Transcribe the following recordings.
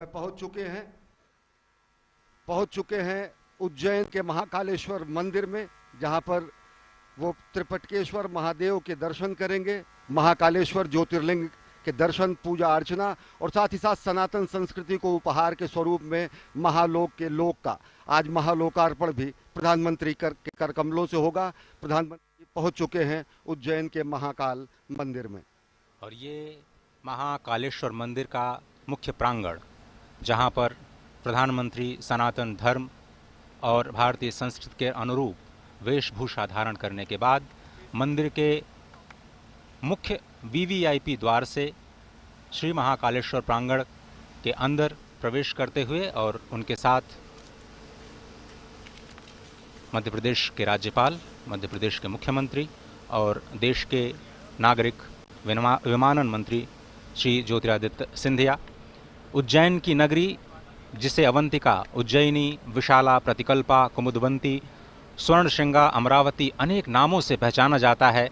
पहुंच चुके हैं उज्जैन के महाकालेश्वर मंदिर में, जहां पर वो त्रिपटकेश्वर महादेव के दर्शन करेंगे, महाकालेश्वर ज्योतिर्लिंग के दर्शन, पूजा अर्चना और साथ ही साथ सनातन संस्कृति को उपहार के स्वरूप में महालोक के लोक का आज महालोकार्पण भी प्रधानमंत्री के कर कमलों से होगा। प्रधानमंत्री पहुंच चुके हैं उज्जैन के महाकाल मंदिर में। और ये महाकालेश्वर मंदिर का मुख्य प्रांगण, जहां पर प्रधानमंत्री सनातन धर्म और भारतीय संस्कृति के अनुरूप वेशभूषा धारण करने के बाद मंदिर के मुख्य वीवीआईपी द्वार से श्री महाकालेश्वर प्रांगण के अंदर प्रवेश करते हुए और उनके साथ मध्य प्रदेश के राज्यपाल, मध्य प्रदेश के मुख्यमंत्री और देश के नागरिक विमानन मंत्री श्री ज्योतिरादित्य सिंधिया, उज्जैन की नगरी जिसे अवंतिका, उज्जैनी, विशाला, प्रतिकल्पा, कुमुदवंती, स्वर्णशृंगा, अमरावती अनेक नामों से पहचाना जाता है,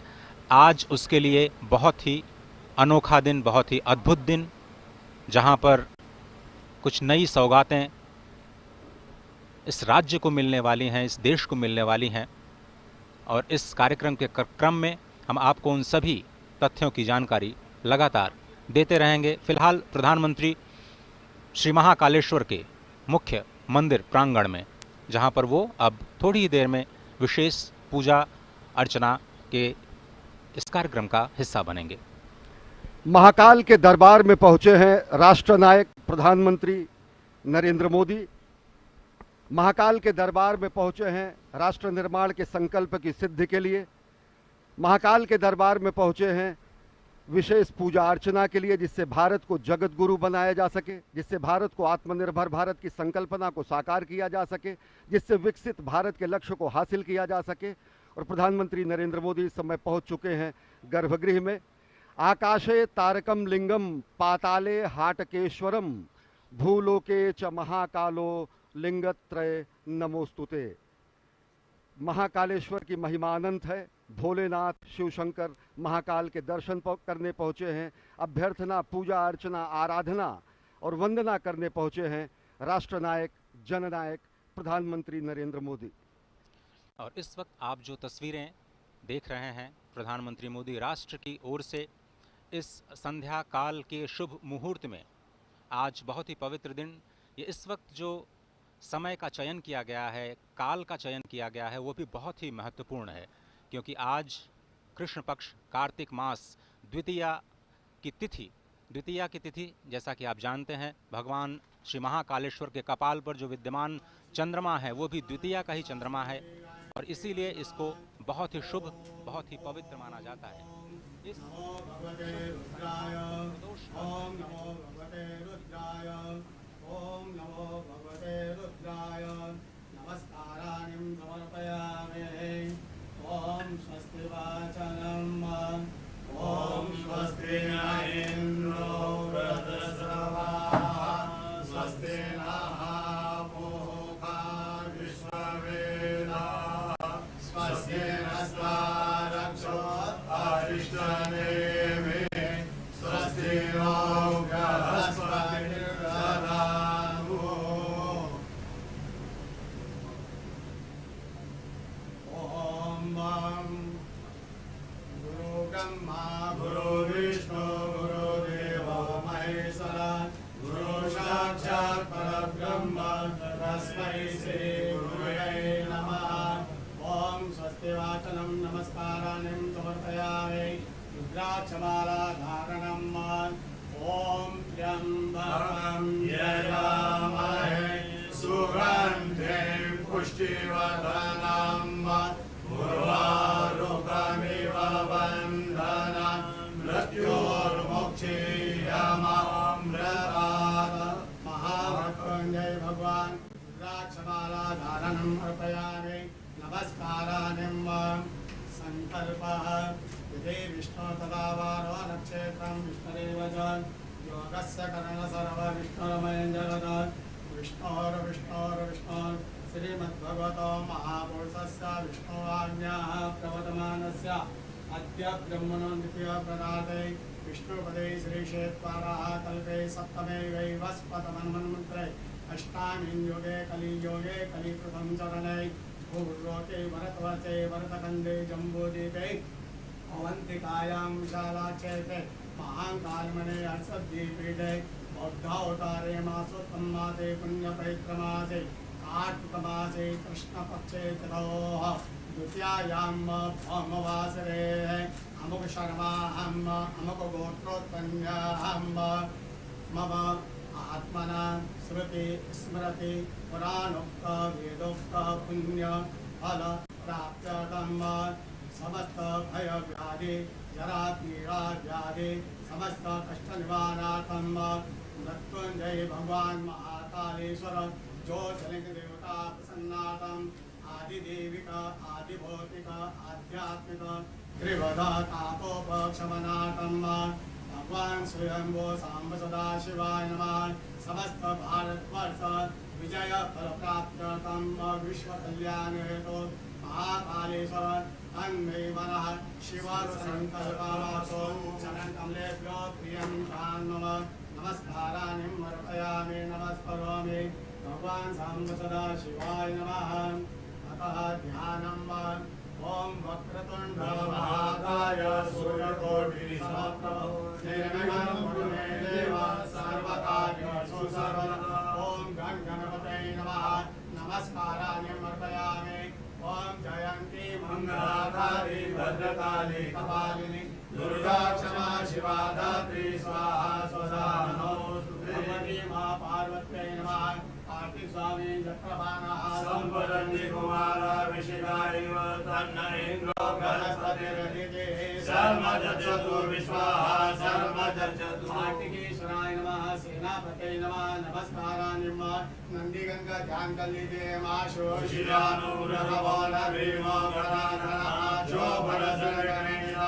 आज उसके लिए बहुत ही अनोखा दिन, बहुत ही अद्भुत दिन, जहां पर कुछ नई सौगातें इस राज्य को मिलने वाली हैं, इस देश को मिलने वाली हैं। और इस कार्यक्रम के क्रम में हम आपको उन सभी तथ्यों की जानकारी लगातार देते रहेंगे। फिलहाल प्रधानमंत्री श्री महाकालेश्वर के मुख्य मंदिर प्रांगण में, जहां पर वो अब थोड़ी ही देर में विशेष पूजा अर्चना के इस कार्यक्रम का हिस्सा बनेंगे। महाकाल के दरबार में पहुंचे हैं राष्ट्रनायक प्रधानमंत्री नरेंद्र मोदी। महाकाल के दरबार में पहुंचे हैं राष्ट्र निर्माण के संकल्प की सिद्धि के लिए। महाकाल के दरबार में पहुंचे हैं विशेष पूजा अर्चना के लिए, जिससे भारत को जगत गुरु बनाया जा सके, जिससे भारत को आत्मनिर्भर भारत की संकल्पना को साकार किया जा सके, जिससे विकसित भारत के लक्ष्य को हासिल किया जा सके। और प्रधानमंत्री नरेंद्र मोदी इस समय पहुंच चुके हैं गर्भगृह में। आकाशे तारकम लिंगम पाताले हाटकेश्वरम भूलोके च महाकालो लिंगत्रय नमोस्तुते। महाकालेश्वर की महिमा अनंत है। भोलेनाथ, शिव शंकर महाकाल के दर्शन करने पहुंचे हैं। अभ्यर्थना, पूजा अर्चना, आराधना और वंदना करने पहुंचे हैं राष्ट्रनायक, जननायक प्रधानमंत्री नरेंद्र मोदी। और इस वक्त आप जो तस्वीरें देख रहे हैं, प्रधानमंत्री मोदी राष्ट्र की ओर से इस संध्या काल के शुभ मुहूर्त में, आज बहुत ही पवित्र दिन, ये इस वक्त जो समय का चयन किया गया है, काल का चयन किया गया है, वो भी बहुत ही महत्वपूर्ण है, क्योंकि आज कृष्ण पक्ष कार्तिक मास द्वितीया की तिथि, जैसा कि आप जानते हैं, भगवान श्री महाकालेश्वर के कपाल पर जो विद्यमान चंद्रमा है वो भी द्वितीया का ही चंद्रमा है, और इसीलिए इसको बहुत ही शुभ, बहुत ही पवित्र माना जाता है। इस ओम नमो भगवते रुद्राय नमस्काराणि समर्पयामि। ओम स्वस्ति वाचनम ओम स्वस्ति न इंद्रो वृद्धश्रवाः स्वस्ति नः पूषा विश्ववेदाः स्वस्ति नस्तारक्षो अरिष्टनेमिः स्वस्ति नो बृहस्पतिर्दधातु। ब्रह्मा गुरु विष्णु गुरुदेवो महेश्वरा गुरु साक्षात् परब्रह्म तस्मै श्री गुरुवे नमः। ओम स्वस्ति वाचनम नमस्काराणि समर्पयामि। रुद्राक्षमाला धारणम् ओम त्र्यंबकं यजामहे सुगन्धिं पुष्टिवर्धनम् उर्वारुकमिव बन्धनं मृत्योर्मुक्षीयमामृतात्। महामृत्युंजय भगवान रुद्राक्षमाला धारणम् अर्पयामि। नमस्काराणि संकल्पः यदि विष्णु तदा वारो नक्षत्रं विष्णुरेव च योगस्य करण सर्व विष्णुरमयं जगत् विष्णोर्विष्णोर्विष्णोर् श्रीमद्भगवतो महापुरुषस्य विष्णु आज्ञाः प्रवर्तमानस्य अद्य ब्रह्मणो द्वितीय प्रदाते विष्णुपदे श्रीक्षेत्राः कल्पे सप्तमे वैवस्पतमन्वन्मन्त्रे अष्टामीं योगे कलियोगे कलिप्रथम चरणे भूर्लोके भरतवर्षे भरतखण्डे जम्बूद्वीपे अवन्तिकायां विशालाक्षेत्रे महाकालमणे हर्षद्वीपीठे बौद्धावतारे मासोत्तमासे पुण्यपैत्रमासे कार्तिकमासे कृष्णपक्षे चतुः द्वितीयायां भौमवासरे अमुक शर्माहम् अमुक गोत्रोत्पन्नाहम् मम आत्मना श्रुति स्मृति पुराणोक्त वेदोक्त पुण्य फल प्राप्त्यर्थं समस्त भय व्याधि जरा पीड़ा व्याधि समस्त कष्ट निवारणार्थं मृत्युंजय भगवान महाकालेश्वर ज्योतिर्लिंग देवता प्रसन्नार्थं आदिदेविका आदिभौतिक आध्यात्मिक त्रिवध तापोपशमनार्थं भगवान स्वयंभो सांब सदाशिवाय नमः। समस्त भारतवर्ष विजय फल प्राप्त्यर्थं विश्व कल्याण हेतु महाकालेश्वर तन्मे मनः शिव संकल्पमासो चरण कमलेभ्यो प्रियं मम नमस्काराणि अर्पयामि नमस्करोमि भगवान सांब सदाशिवाय नमः। अतः ध्यानम् ओम वक्रतुंड महाकाय सूर्यकोटि समप्रभ निर्विघ्नं कुरु मे देव सर्वकार्येषु सर्वदा। ओम गण गणपतये नमः नमस्काराणि अर्पयामि। ओम जयंती मंगलाकारि भद्रकाली कपालिनी दुर्गा क्षमा शिवा धात्री स्वाहा स्वधा नमोस्तुते। भगवती मां पार्वत्यै नमः। कार्तिक स्वामी चक्रपाणः संपदन्ति कुमार विशिखायैव तन्न इन्द्रो बृहस्पतिरदिते सर्वजजतु विश्वाः सर्वजजतु। कार्तिकेश्वराय नमः सेनापतये नमः नमस्काराणि नंदीगंगा ध्यान कलिते माशो शिरानुरभवनभीमो गणाधरः चोपरसरगणेन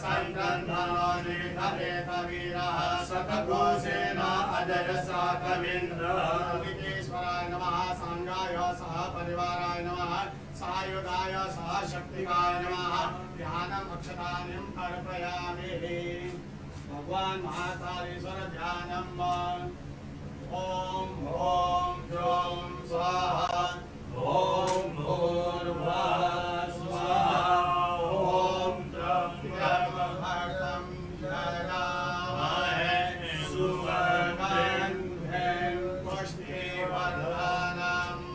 संक्रन्धनोनिधरेतवीरः शतघोषेण अजयसा कवीन्द्रः। कार्तिकेश्वराय नमः सांगाय सह परिवाराय नमः सायुधाय सह शक्तिकाय नमः। ध्यानम् अक्षतानि अर्पयामि। भगवान महाकालेश्वर ध्यानम् ओम ओम ज्यों स्वाहा ओम भूर्भुवः स्वाहा ओम त्र्यंबकं यजामहे सुगन्धिं पुष्टिवर्धनम्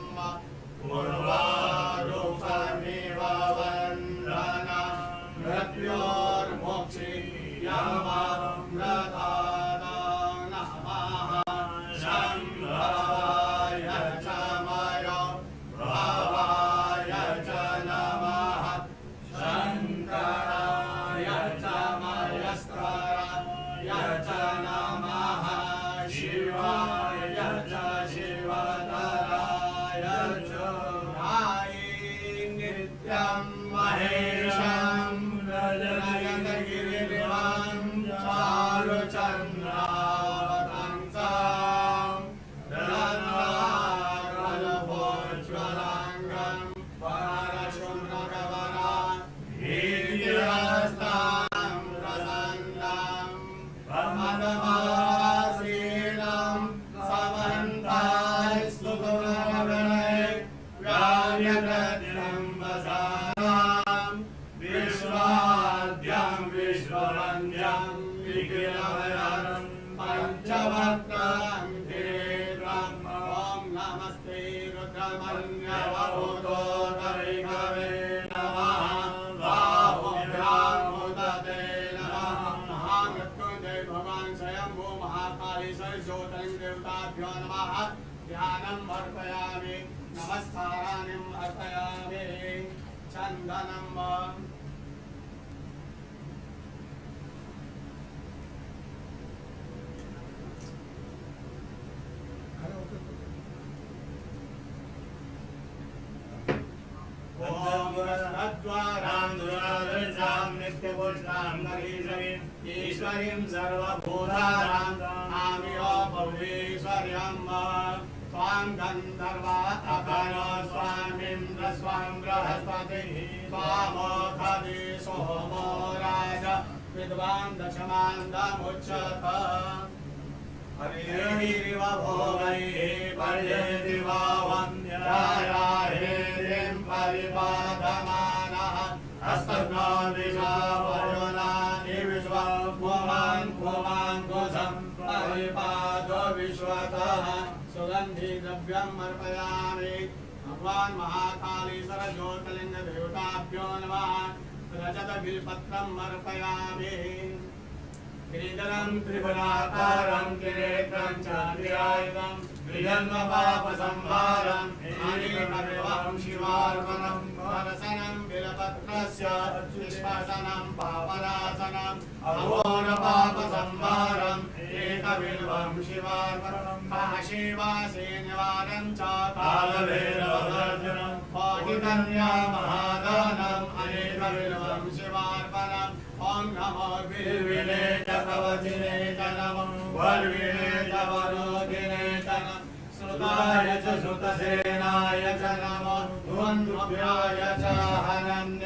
उर्वारुकमिव वन्दनं मृत्योर्मुक्षीयमामृतात् नमः। शम्भवाय च मयो भवाय च नमः। शङ्कराय च मयस्कराय च नमः। शिवाय च शिवतराय च नित्यं महेशं रजतगिरिं चारुचन्द्रावतंसं रत्नाकल्पोज्ज्वलाङ्गं परशुभ्रगवनं वीर्यहस्तं प्रसन्नं प्रमदमासीनं समन्तास्तुतगणे व्यार्यद्रं वसानं विश्वाद्यं विश्ववन्द्यं विकिलभयं पंचवक्त्रं तीव्रं। ओम नमस्ते रुद्रमन्यवभूतोदरिकवे नमः। बाहुभ्यां मुदते नमः। महामृत्युंजय भगवान स्वयंभू महाकालेश्वर ज्योतिर्लिंग देवताभ्यो नमः। ध्यानम् अर्पयामि नमस्काराणि अर्पयामि। चन्दनम् ओम रत्नद्वारां दुरादर्शां नित्यपुष्टां नरीशमीं ईश्वरीं सर्वभूतानां आमियो भवेश्वर्यं स्वां गन्धर्वा अकनो स्वामिन्द्र स्वां बृहस्पतिः स्वामोऽखदि सोमो राज विद्वान् दशमान्दमुच्यत हरिरिव भोगैः पर्येति वा वन्द्यायाहेरिं परिपादमानः हस्तघ्नो दिशा वरुणानि विश्वा पुमाङ्कुशं परिपादो विश्वतः सुगन्धि द्रव्यम् अर्पयामि भगवान् महाकालेश्वर ज्योतिर्लिंग देवताभ्यो नमः रजत बिल्पत्रम् अर्पयामि श्रीधरं त्रिपुराकारं त्रिनेत्रं च त्रिआयुधं त्रिजन्मपापसंहारं अनेकविधं शिवार्पणं दर्शनं बिल्पत्रस्य निष्पादनं पापनाशनं अघोरपापसंहारं एकविधं शिवार्पणं काशीवासे निवारणं च कालभैरवदर्शनं पाठितन्यामहादानम् अनेकविधं शिवार्पणं ओम नमो बिल्विने च कवचिने च नमो वर्विने च वरोधिने च नमो श्रुताय च श्रुतसेनाय च नमो ध्वन्द्वभ्याय च हनन्य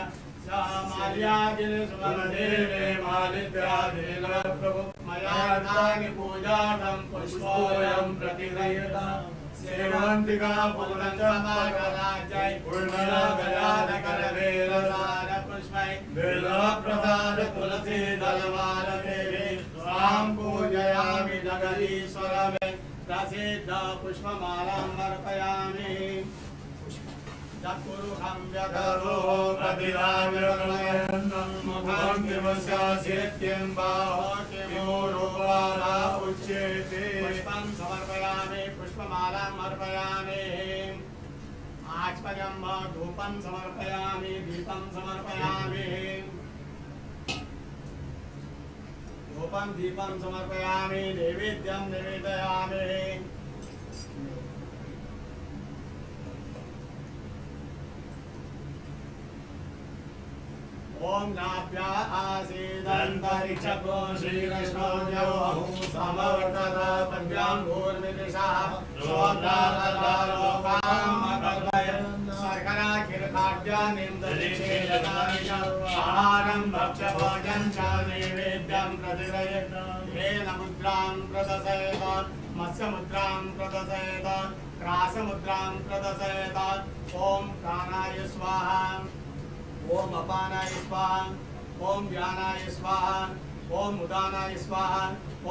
माल्यागिने सुमदेवे मालिद्यादिने प्रभु मयार्तानि पूजार्थं पुष्पोऽयं प्रतिगृह्यताम् सेवन्तिका पूर्णचमाकराजय पूर्णगजानकरवेलसार पुष्पै बिल्वप्रसाद तुलसी दलवारदेवे स्वां पूजयामि जगदीश्वरमे प्रसिद्ध पुष्पमालां अर्पयामि चतुर्हं व्यधरो प्रतिदाव्यन्नं मुखं किमस्यास्येत्यं बाहो किमोरुपादा उच्यते पुष्पं समर्पयामि पुष्पमालाम् अर्पयामि आचमनं धूपं समर्पयामि दीपं समर्पयामि धूपं दीपं समर्पयामि नैवेद्यं निवेदयामि ओम नाभ्या आसीदन्तरिक्षको श्रीकृष्णो जयो समवर्तत पद्याङ्गूर्मिदिशा शोद्धालोकामकल्पय शर्करा खिरखाद्यानिन्दलिशेषदानि च आहारं भक्ष्यभोजनं च नैवेद्यं प्रतिगृह्यताम् येन मुद्रां प्रदर्शयत मत्स्यमुद्रां प्रदर्शयत क्रासमुद्रां प्रदर्शयत ओम प्राणाय स्वाहा ओम अपानाय स्वाहा ओम व्यानाय स्वाहा ओम उदानाय स्वाहा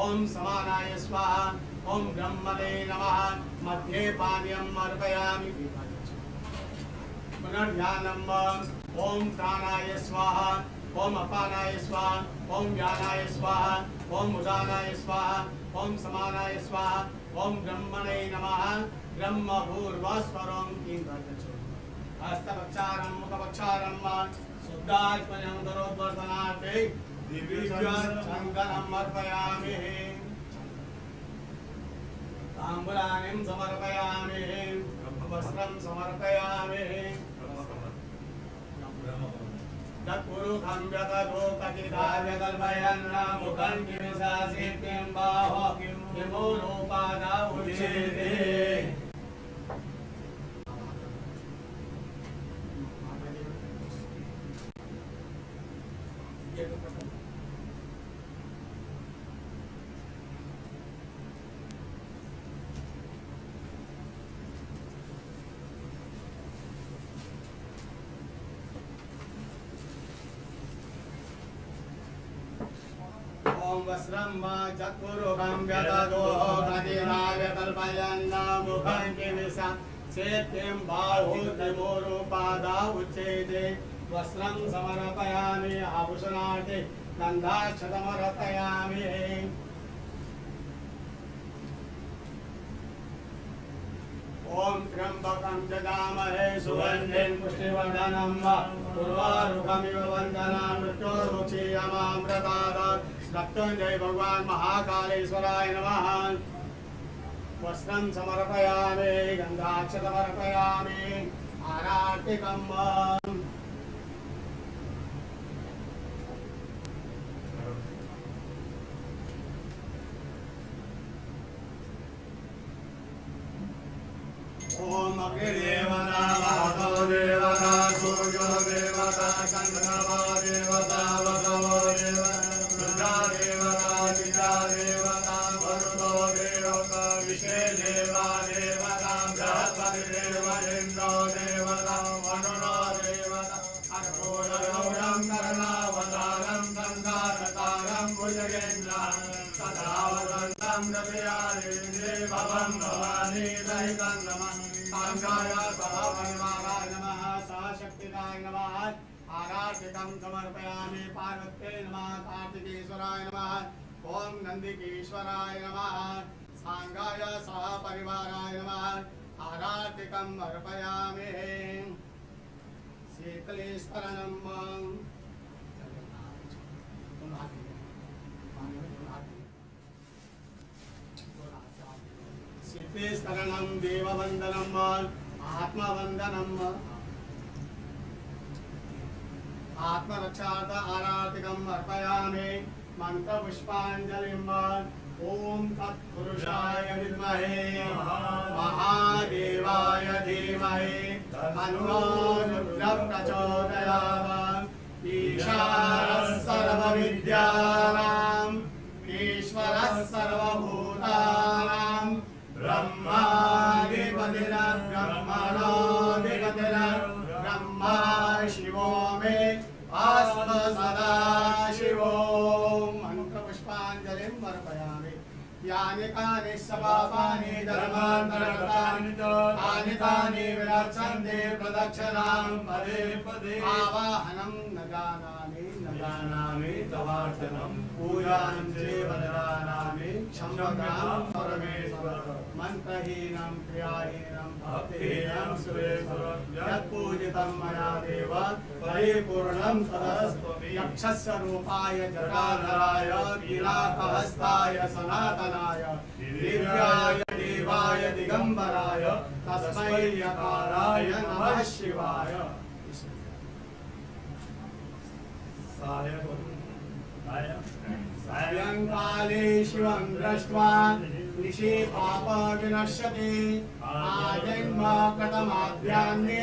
ओम समानाय स्वाहा ओम ब्रह्मणे नमः मध्ये पानीयम् अर्पयामि पुनर्ध्यानम् ओम प्राणाय स्वाहा ओम अपानाय स्वाहा ओम व्यानाय स्वाहा ओम उदानाय स्वाहा ओम समानाय स्वाहा ओम ब्रह्मणे नमः ब्रह्मभूर्वस्वरं किं हस्तपक्षारं मुखपक्षारं शुद्धात्मनं दरोद्वर्धनार्थे दिव्यचन्दनम् अर्पयामि ताम्बूलानिं समर्पयामि वस्त्रं समर्पयामि तत्पुरुषं व्यततो कथिताव्यकल्पयन् मुखं किमिशासीत्यं बाहो किमोरोपादा उच्यते ओम वस्त्रं चतुर्भुजं व्यदतो कथिताव्यकल्पयन् मुखं किमिशासीत्यं बाहो किमोरोपादा उच्यते वस्त्रं समर्पयामि आभूषणार्थे गन्धाक्षतमर्पयामि ओम त्र्यंबकं जगामहे सुगन्धिं पुष्टिवर्धनं उर्वारुकमिव वन्दना मृत्योर्मुक्षीयमामृतात् मृत्युञ्जय भगवान् महाकालेश्वराय नमः वस्त्रं समर्पयामि गन्धाक्षतमर्पयामि आरार्तिकम् ओम अग्निदेवता वातो देवता सूर्यो देवता चन्द्रमा देवता वसवो देवता भवानी सहितं नमः सांगाय सहपरिवाराय नमः सहशक्तिकाय नमः आराधिकं समर्पयामि पार्वत्यै नमः कार्तिकेश्वराय नमः ओम नंदिकेश्वराय नमः सांगाय सहपरिवाराय नमः आराधिकं अर्पयामि शीतलेश्वरनं शीतलेश्वरनं देववन्दनम् आत्मवन्दनम् आत्मरक्षार्थ आराधिकम् अर्पयामि मंत्रपुष्पाञ्जलिम् ओम तत्पुरुषाय विद्महे महादेवाय धीमहि तन्नो रुद्रः प्रचोदयात् ईशानः सर्वविद्यानाम् ईश्वरः सर्वभूतानां ब्रह्मा शिवो मे अस्तु सदा शिवो मंत्रपुष्पाञ्जलिम् अर्पयामि यानि कानि पापानि धर्मान्तरकृतानि तानि तानि विरक्षन्ते प्रदक्षिणां पदे पदे आवाहनं न जानामि तवार्चनं पूजां चैव न जानामि क्षम्यतां परमेश्वर मन्त्रहीनं क्रियाहीनं भक्तिहीनं सुरेश्वर यत्पूजितं मया देव परिपूर्णं तदस्तु यक्षस्य रूपाय जटाधराय कीलाकहस्ताय सनातनाय दिव्याय देवाय दिगंबराय तस्मै यकाराय नमः शिवाय सायंकाले शिवं दृष्ट्वा निशि पाप विनश्यति आजन्म कृतमाद्यान्ने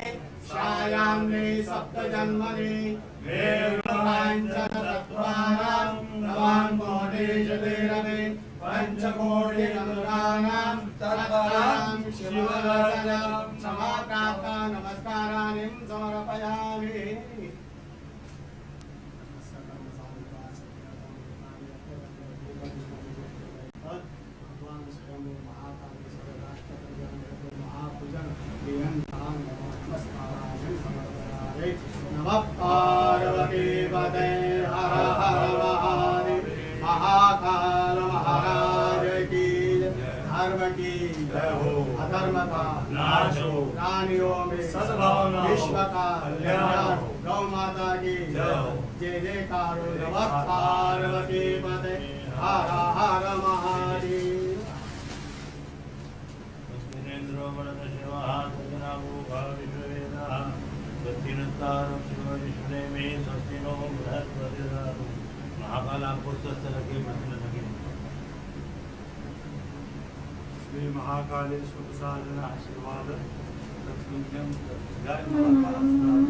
छायान्ने सप्तजन्मनि मेरुकाञ्चनतत्त्वानां नवान् कोटिशतेरवे पञ्चकोटिगङ्गानां तत्त्वानां शिवदर्शनं समाप्राप्ता नमस्काराणि समर्पयामि नमः पार्वती पते हर हर महादेव महाकाल महाराज की धर्म की जय हो अधर्म का नाश हो प्राणियों में सद्भावना विश्व का कल्याण हो गौ माता की जय हो जय जयकार हो नमः पार्वती पते हर हर महादेव श्री महाकालेश्वर साधन आशीर्वाद तत्पुण्यम जय महाकाल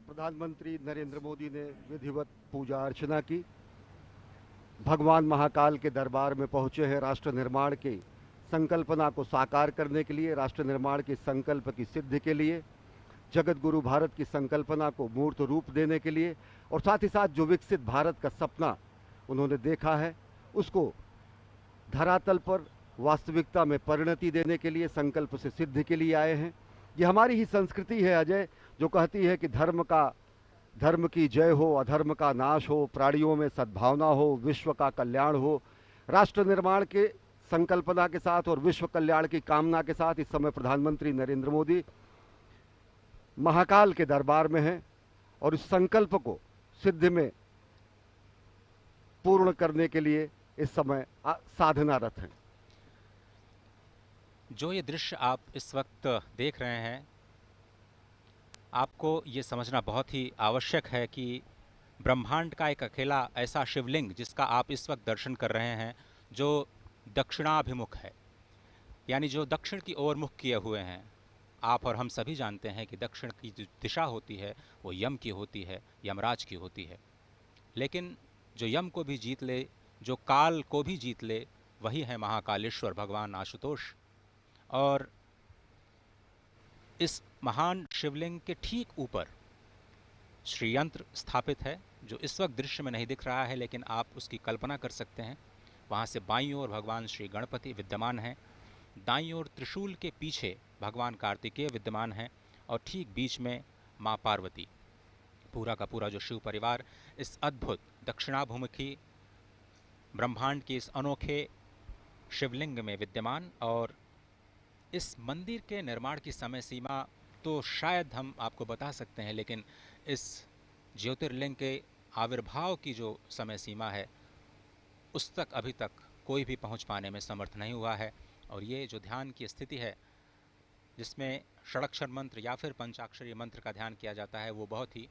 प्रधानमंत्री नरेंद्र मोदी ने विधिवत पूजा अर्चना की। भगवान महाकाल के दरबार में पहुंचे हैं राष्ट्र निर्माण की संकल्पना को साकार करने के लिए, राष्ट्र निर्माण के संकल्प की सिद्धि के लिए, जगत गुरु भारत की संकल्पना को मूर्त रूप देने के लिए और साथ ही साथ जो विकसित भारत का सपना उन्होंने देखा है उसको धरातल पर वास्तविकता में परिणति देने के लिए, संकल्प से सिद्धि के लिए आए हैं। ये हमारी ही संस्कृति है अजय, जो कहती है कि धर्म की जय हो, अधर्म का नाश हो, प्राणियों में सद्भावना हो, विश्व का कल्याण हो। राष्ट्र निर्माण के संकल्पना के साथ और विश्व कल्याण की कामना के साथ इस समय प्रधानमंत्री नरेंद्र मोदी महाकाल के दरबार में हैं और इस संकल्प को सिद्धि में पूर्ण करने के लिए इस समय साधनारत हैं। जो ये दृश्य आप इस वक्त देख रहे हैं, आपको ये समझना बहुत ही आवश्यक है कि ब्रह्मांड का एक अकेला ऐसा शिवलिंग जिसका आप इस वक्त दर्शन कर रहे हैं, जो दक्षिणाभिमुख है, यानी जो दक्षिण की ओर मुख किए हुए हैं। आप और हम सभी जानते हैं कि दक्षिण की जो दिशा होती है वो यम की होती है, यमराज की होती है। लेकिन जो यम को भी जीत ले, जो काल को भी जीत ले वही है महाकालेश्वर भगवान आशुतोष। और इस महान शिवलिंग के ठीक ऊपर श्रीयंत्र स्थापित है, जो इस वक्त दृश्य में नहीं दिख रहा है, लेकिन आप उसकी कल्पना कर सकते हैं। वहाँ से बाईं ओर भगवान श्री गणपति विद्यमान हैं, दाईं ओर त्रिशूल के पीछे भगवान कार्तिकेय विद्यमान हैं, और ठीक बीच में माँ पार्वती। पूरा का पूरा जो शिव परिवार इस अद्भुत दक्षिणाभिमुखी ब्रह्मांड के इस अनोखे शिवलिंग में विद्यमान। और इस मंदिर के निर्माण की समय सीमा तो शायद हम आपको बता सकते हैं, लेकिन इस ज्योतिर्लिंग के आविर्भाव की जो समय सीमा है उस तक अभी तक कोई भी पहुंच पाने में समर्थ नहीं हुआ है। और ये जो ध्यान की स्थिति है जिसमें षडक्षर मंत्र या फिर पंचाक्षरी मंत्र का ध्यान किया जाता है, वो बहुत ही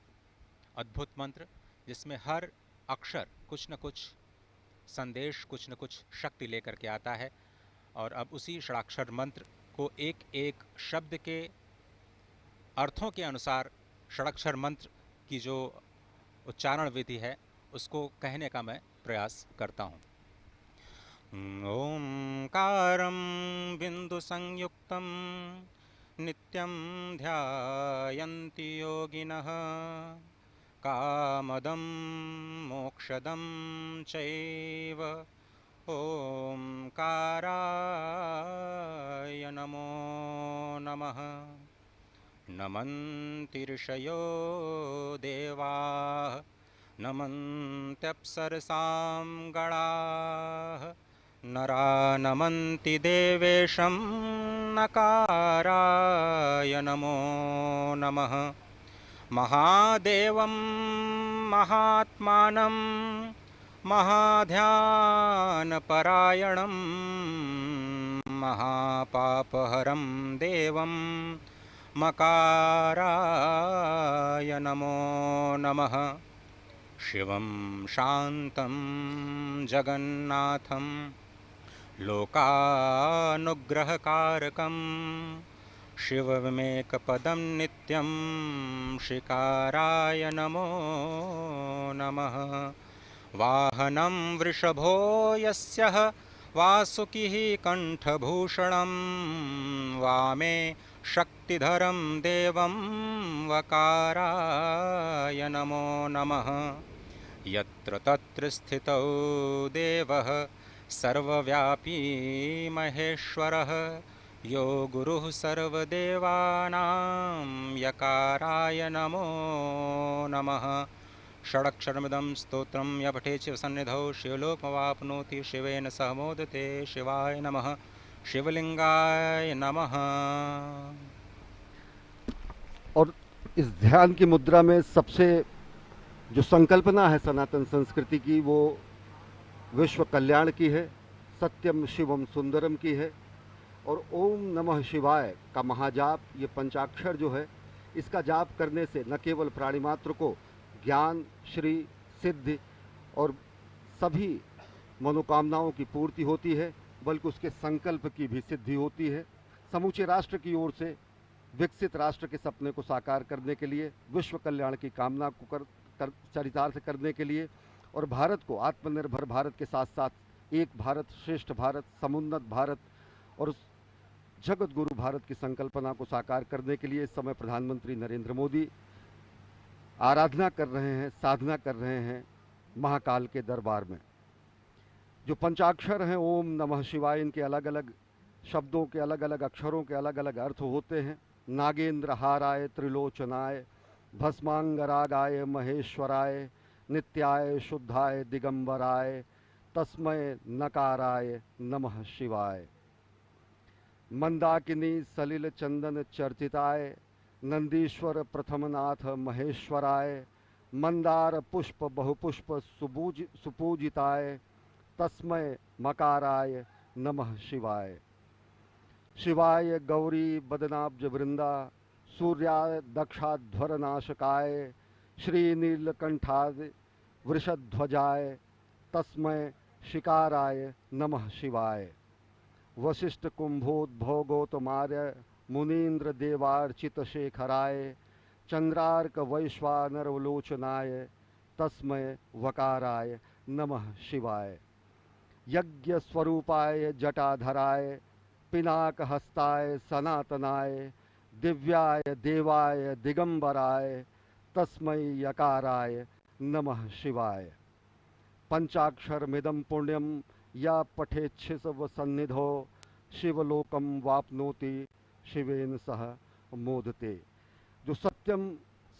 अद्भुत मंत्र, जिसमें हर अक्षर कुछ न कुछ संदेश, कुछ न कुछ शक्ति लेकर के आता है। और अब उसी षडाक्षर मंत्र को एक एक शब्द के अर्थों के अनुसार षडाक्षर मंत्र की जो उच्चारण विधि है उसको कहने का मैं प्रयास करता हूँ। ओंकारं बिंदु संयुक्तं नित्यं ध्यायन्ति योगिनः कामदं मोक्षदं चैव ओंकाराय नमो नमः। नमन्ति ऋषयो देवाः नमन्त्यप्सरसां गणाः नरा नमन्ति देवेशं नकाराय नमो नमः। महादेवं महात्मानं महाध्यानपरायणं महापापहरं देवं मकाराय नमो नमः। शिवं शान्तं जगन्नाथं लोकानुग्रहकारकं शिवमेकपदं नित्यं शिकाराय नमो नमः। वाहनं वृषभो यस्यः वासुकिः कण्ठभूषणं वामे शक्तिधरं देवं वकाराय नमो नमः। यत्र तत्र स्थितौ देवः सर्वव्यापी महेश्वरः यो गुरुः सर्वदेवानां यकाराय नमो नमः। षडक्षरमिदं स्तोत्रं य पठेत् शिवसन्निधौ शिवलोकमवाप्नोति शिवेन सह मोदते। शिवाय नमः। शिवलिंगाय नमः। और इस ध्यान की मुद्रा में सबसे जो संकल्पना है सनातन संस्कृति की, वो विश्व कल्याण की है, सत्यम शिवम सुंदरम की है। और ओम नमः शिवाय का महाजाप, ये पंचाक्षर जो है, इसका जाप करने से न केवल प्राणी मात्र को ज्ञान, श्री, सिद्धि और सभी मनोकामनाओं की पूर्ति होती है, बल्कि उसके संकल्प की भी सिद्धि होती है। समूचे राष्ट्र की ओर से विकसित राष्ट्र के सपने को साकार करने के लिए, विश्व कल्याण की कामना को चरितार्थ करने के लिए, और भारत को आत्मनिर्भर भारत के साथ साथ एक भारत श्रेष्ठ भारत, समुन्नत भारत और जगत गुरु भारत की संकल्पना को साकार करने के लिए इस समय प्रधानमंत्री नरेंद्र मोदी आराधना कर रहे हैं, साधना कर रहे हैं महाकाल के दरबार में। जो पंचाक्षर हैं ओम नमः शिवाय, इनके अलग अलग शब्दों के अलग अलग अक्षरों के अलग अलग अर्थ होते हैं। नागेंद्र हाराय त्रिलोचनाय भस्मांगरागाय महेश्वराय नित्याय शुद्धाय दिगंबराय तस्मय नकाराय नमः शिवाय। मंदाकिनी सलिल चंदन चर्चिताय नंदीश्वर प्रथमनाथ महेश्वराय मंदार पुष्प बहुपुष्प सुपूजिताय तस्मय मकाराय नमः शिवाय। शिवाय गौरी बदनाब्ज वृंदा सूर्याय दक्षाध्वर नाशकाय श्रीनीलकंठाय वृषध्वजाय तस्मय शिकाराय नमः शिवाय। वशिष्ठ कुंभोद्भव गौतमार्य मुनीन्द्र देवार्चित शेखराय चंद्रार्क वैश्वानरवलोचनाय तस्मय वकाराय नमः शिवाय। यज्ञ स्वरूपाय जटाधराय पिनाक हस्ताय सनातनाय दिव्याय देवाय दिगंबराय तस्मै यकाराय नमः शिवाय। पंचाक्षरमिदं पुण्यम या पठेच्छिव सन्निधो शिवलोकम वाप्नोति शिवेन सह मोदते। जो सत्यम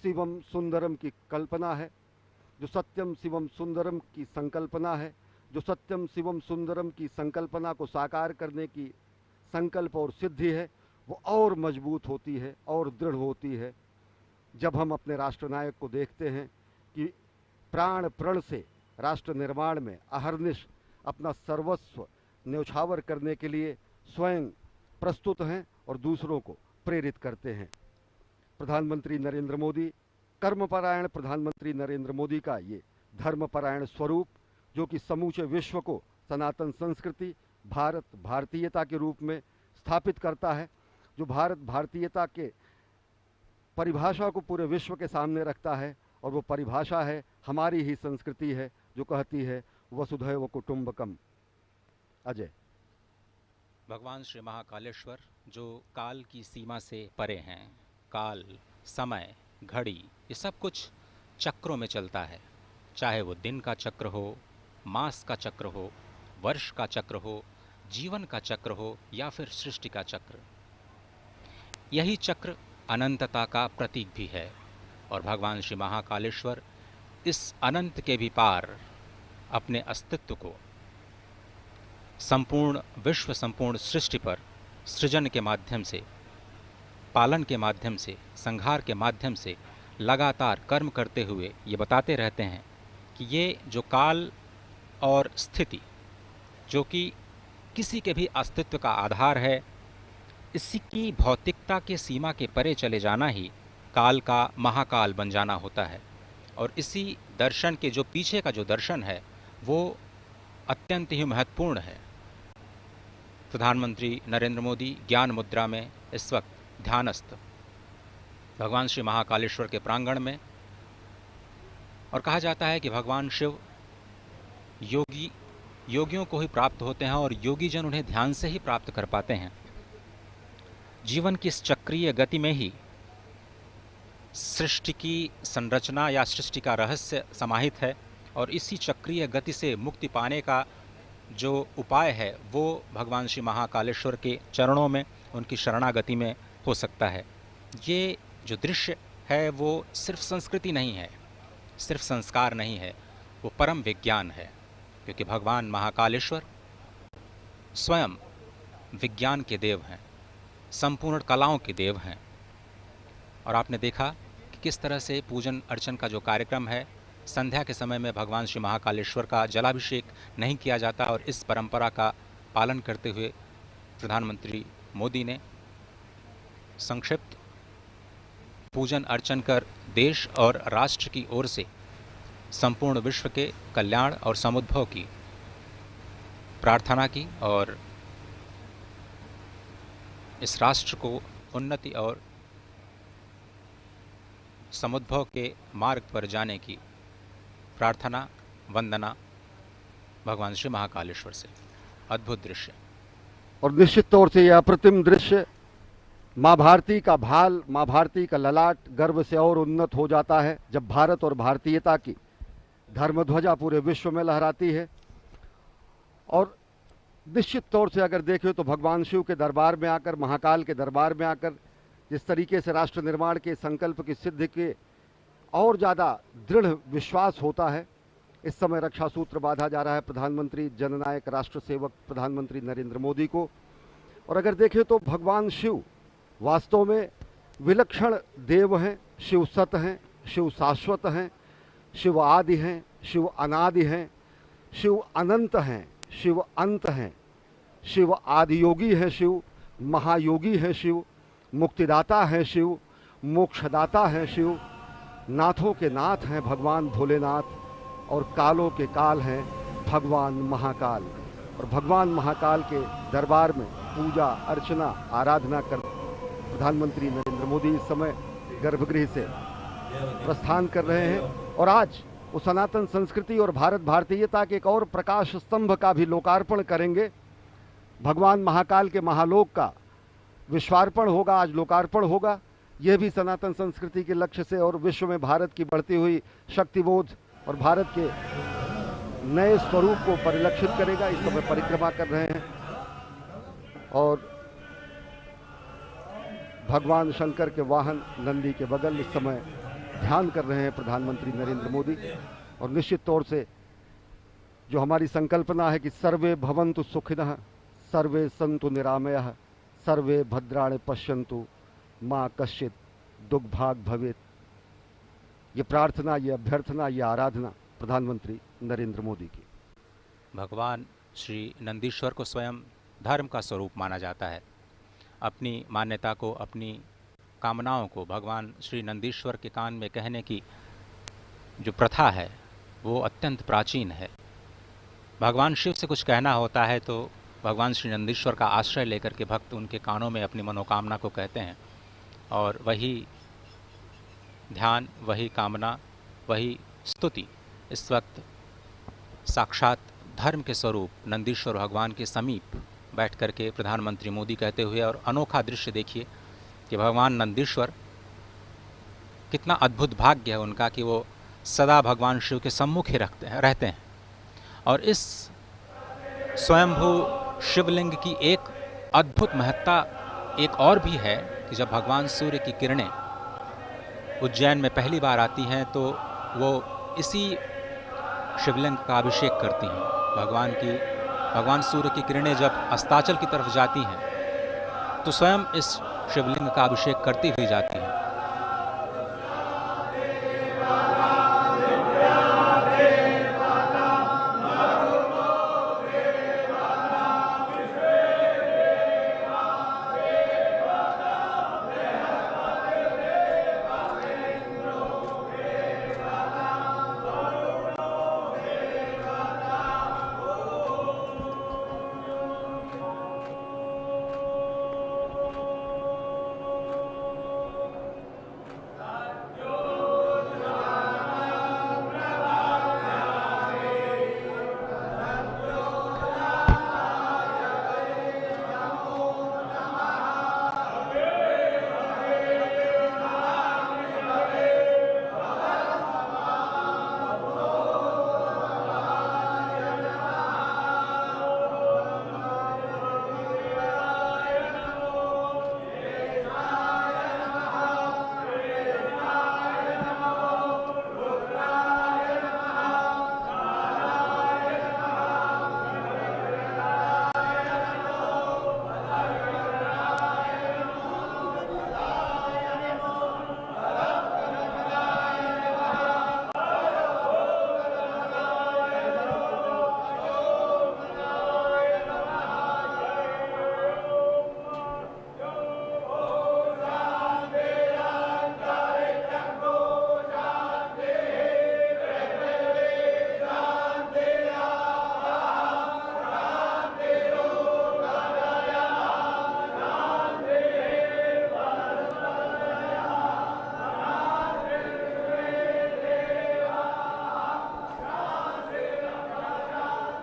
शिवम सुंदरम की कल्पना है, जो सत्यम शिवम सुंदरम की संकल्पना है, जो सत्यम शिवम सुंदरम की संकल्पना को साकार करने की संकल्प और सिद्धि है, वो और मजबूत होती है और दृढ़ होती है जब हम अपने राष्ट्रनायक को देखते हैं कि प्राण प्रण से राष्ट्र निर्माण में अहर्निश अपना सर्वस्व न्यौछावर करने के लिए स्वयं प्रस्तुत हैं और दूसरों को प्रेरित करते हैं। प्रधानमंत्री नरेंद्र मोदी, कर्मपरायण प्रधानमंत्री नरेंद्र मोदी का ये धर्मपरायण स्वरूप, जो कि समूचे विश्व को सनातन संस्कृति, भारत भारतीयता के रूप में स्थापित करता है, जो भारत भारतीयता के परिभाषा को पूरे विश्व के सामने रखता है, और वो परिभाषा है हमारी ही संस्कृति है जो कहती है वसुधैव कुटुंबकम। अजय। भगवान श्री महाकालेश्वर जो काल की सीमा से परे हैं, काल, समय, घड़ी, ये सब कुछ चक्रों में चलता है, चाहे वो दिन का चक्र हो, मास का चक्र हो, वर्ष का चक्र हो, जीवन का चक्र हो या फिर सृष्टि का चक्र। यही चक्र अनंतता का प्रतीक भी है और भगवान श्री महाकालेश्वर इस अनंत के भी पार अपने अस्तित्व को संपूर्ण विश्व, संपूर्ण सृष्टि पर सृजन के माध्यम से, पालन के माध्यम से, संहार के माध्यम से लगातार कर्म करते हुए ये बताते रहते हैं कि ये जो काल और स्थिति, जो कि किसी के भी अस्तित्व का आधार है, इसी की भौतिकता के सीमा के परे चले जाना ही काल का महाकाल बन जाना होता है। और इसी दर्शन के जो पीछे का जो दर्शन है वो अत्यंत ही महत्वपूर्ण है। प्रधानमंत्री नरेंद्र मोदी ज्ञान मुद्रा में इस वक्त ध्यानस्थ भगवान श्री महाकालेश्वर के प्रांगण में, और कहा जाता है कि भगवान शिव योगियों को ही प्राप्त होते हैं और योगी जन उन्हें ध्यान से ही प्राप्त कर पाते हैं। जीवन की इस चक्रीय गति में ही सृष्टि की संरचना या सृष्टि का रहस्य समाहित है, और इसी चक्रीय गति से मुक्ति पाने का जो उपाय है वो भगवान श्री महाकालेश्वर के चरणों में, उनकी शरणागति में हो सकता है। ये जो दृश्य है वो सिर्फ संस्कृति नहीं है, सिर्फ संस्कार नहीं है, वो परम विज्ञान है, क्योंकि भगवान महाकालेश्वर स्वयं विज्ञान के देव हैं, संपूर्ण कलाओं के देव हैं। और आपने देखा कि किस तरह से पूजन अर्चन का जो कार्यक्रम है, संध्या के समय में भगवान श्री महाकालेश्वर का जलाभिषेक नहीं किया जाता, और इस परंपरा का पालन करते हुए प्रधानमंत्री मोदी ने संक्षिप्त पूजन अर्चन कर देश और राष्ट्र की ओर से संपूर्ण विश्व के कल्याण और समुद्भव की प्रार्थना की, और इस राष्ट्र को उन्नति और समुद्भव के मार्ग पर जाने की प्रार्थना, वंदना भगवान श्री महाकालेश्वर से। अद्भुत दृश्य। और निश्चित तौर से यह अप्रतिम दृश्य, माँ भारती का भाल, माँ भारती का ललाट गर्व से और उन्नत हो जाता है जब भारत और भारतीयता की धर्मध्वजा पूरे विश्व में लहराती है। और निश्चित तौर से अगर देखें तो भगवान शिव के दरबार में आकर, महाकाल के दरबार में आकर जिस तरीके से राष्ट्र निर्माण के संकल्प की सिद्धि के और ज़्यादा दृढ़ विश्वास होता है। इस समय रक्षा सूत्र बांधा जा रहा है प्रधानमंत्री जननायक राष्ट्र सेवक प्रधानमंत्री नरेंद्र मोदी को। और अगर देखें तो भगवान शिव वास्तव में विलक्षण देव हैं, शिव सत हैं, शिव शाश्वत हैं, शिव आदि हैं, शिव अनादि हैं, शिव अनंत हैं, शिव अंत हैं, शिव आदि योगी हैं, शिव महायोगी हैं, शिव मुक्तिदाता हैं, शिव मोक्षदाता हैं, शिव नाथों के नाथ हैं भगवान भोलेनाथ, और कालों के काल हैं भगवान महाकाल। और भगवान महाकाल के दरबार में पूजा अर्चना आराधना कर प्रधानमंत्री नरेंद्र मोदी इस समय गर्भगृह से प्रस्थान कर रहे हैं। और आज वो सनातन संस्कृति और भारत भारतीयता के एक और प्रकाश स्तंभ का भी लोकार्पण करेंगे। भगवान महाकाल के महालोक का विश्वार्पण होगा, आज लोकार्पण होगा। यह भी सनातन संस्कृति के लक्ष्य से और विश्व में भारत की बढ़ती हुई शक्तिबोध और भारत के नए स्वरूप को परिलक्षित करेगा। इस समय परिक्रमा कर रहे हैं और भगवान शंकर के वाहन नंदी के बगल इस समय ध्यान कर रहे हैं प्रधानमंत्री नरेंद्र मोदी। और निश्चित तौर से जो हमारी संकल्पना है कि सर्वे भवन्तु सुखिनः, सर्वे सन्तु निरामयः, सर्वे भद्राणि पश्यन्तु, माँ कश्चित् दुर्भाग भवेत्, ये प्रार्थना, ये अभ्यर्थना, ये आराधना प्रधानमंत्री नरेंद्र मोदी की। भगवान श्री नंदीश्वर को स्वयं धर्म का स्वरूप माना जाता है। अपनी मान्यता को, अपनी कामनाओं को भगवान श्री नंदीश्वर के कान में कहने की जो प्रथा है वो अत्यंत प्राचीन है। भगवान शिव से कुछ कहना होता है तो भगवान श्री नंदीश्वर का आश्रय लेकर के भक्त उनके कानों में अपनी मनोकामना को कहते हैं और वही ध्यान, वही कामना, वही स्तुति इस वक्त साक्षात धर्म के स्वरूप नंदीश्वर भगवान के समीप बैठ कर के प्रधानमंत्री मोदी कहते हुए। और अनोखा दृश्य देखिए कि भगवान नंदीश्वर, कितना अद्भुत भाग्य है उनका कि वो सदा भगवान शिव के सम्मुख ही रहते हैं। और इस स्वयंभू शिवलिंग की एक अद्भुत महत्ता एक और भी है कि जब भगवान सूर्य की किरणें उज्जैन में पहली बार आती हैं तो वो इसी शिवलिंग का अभिषेक करती हैं। भगवान सूर्य की किरणें जब अस्ताचल की तरफ जाती हैं तो स्वयं इस शिवलिंग का अभिषेक करती हुई जाती हैं।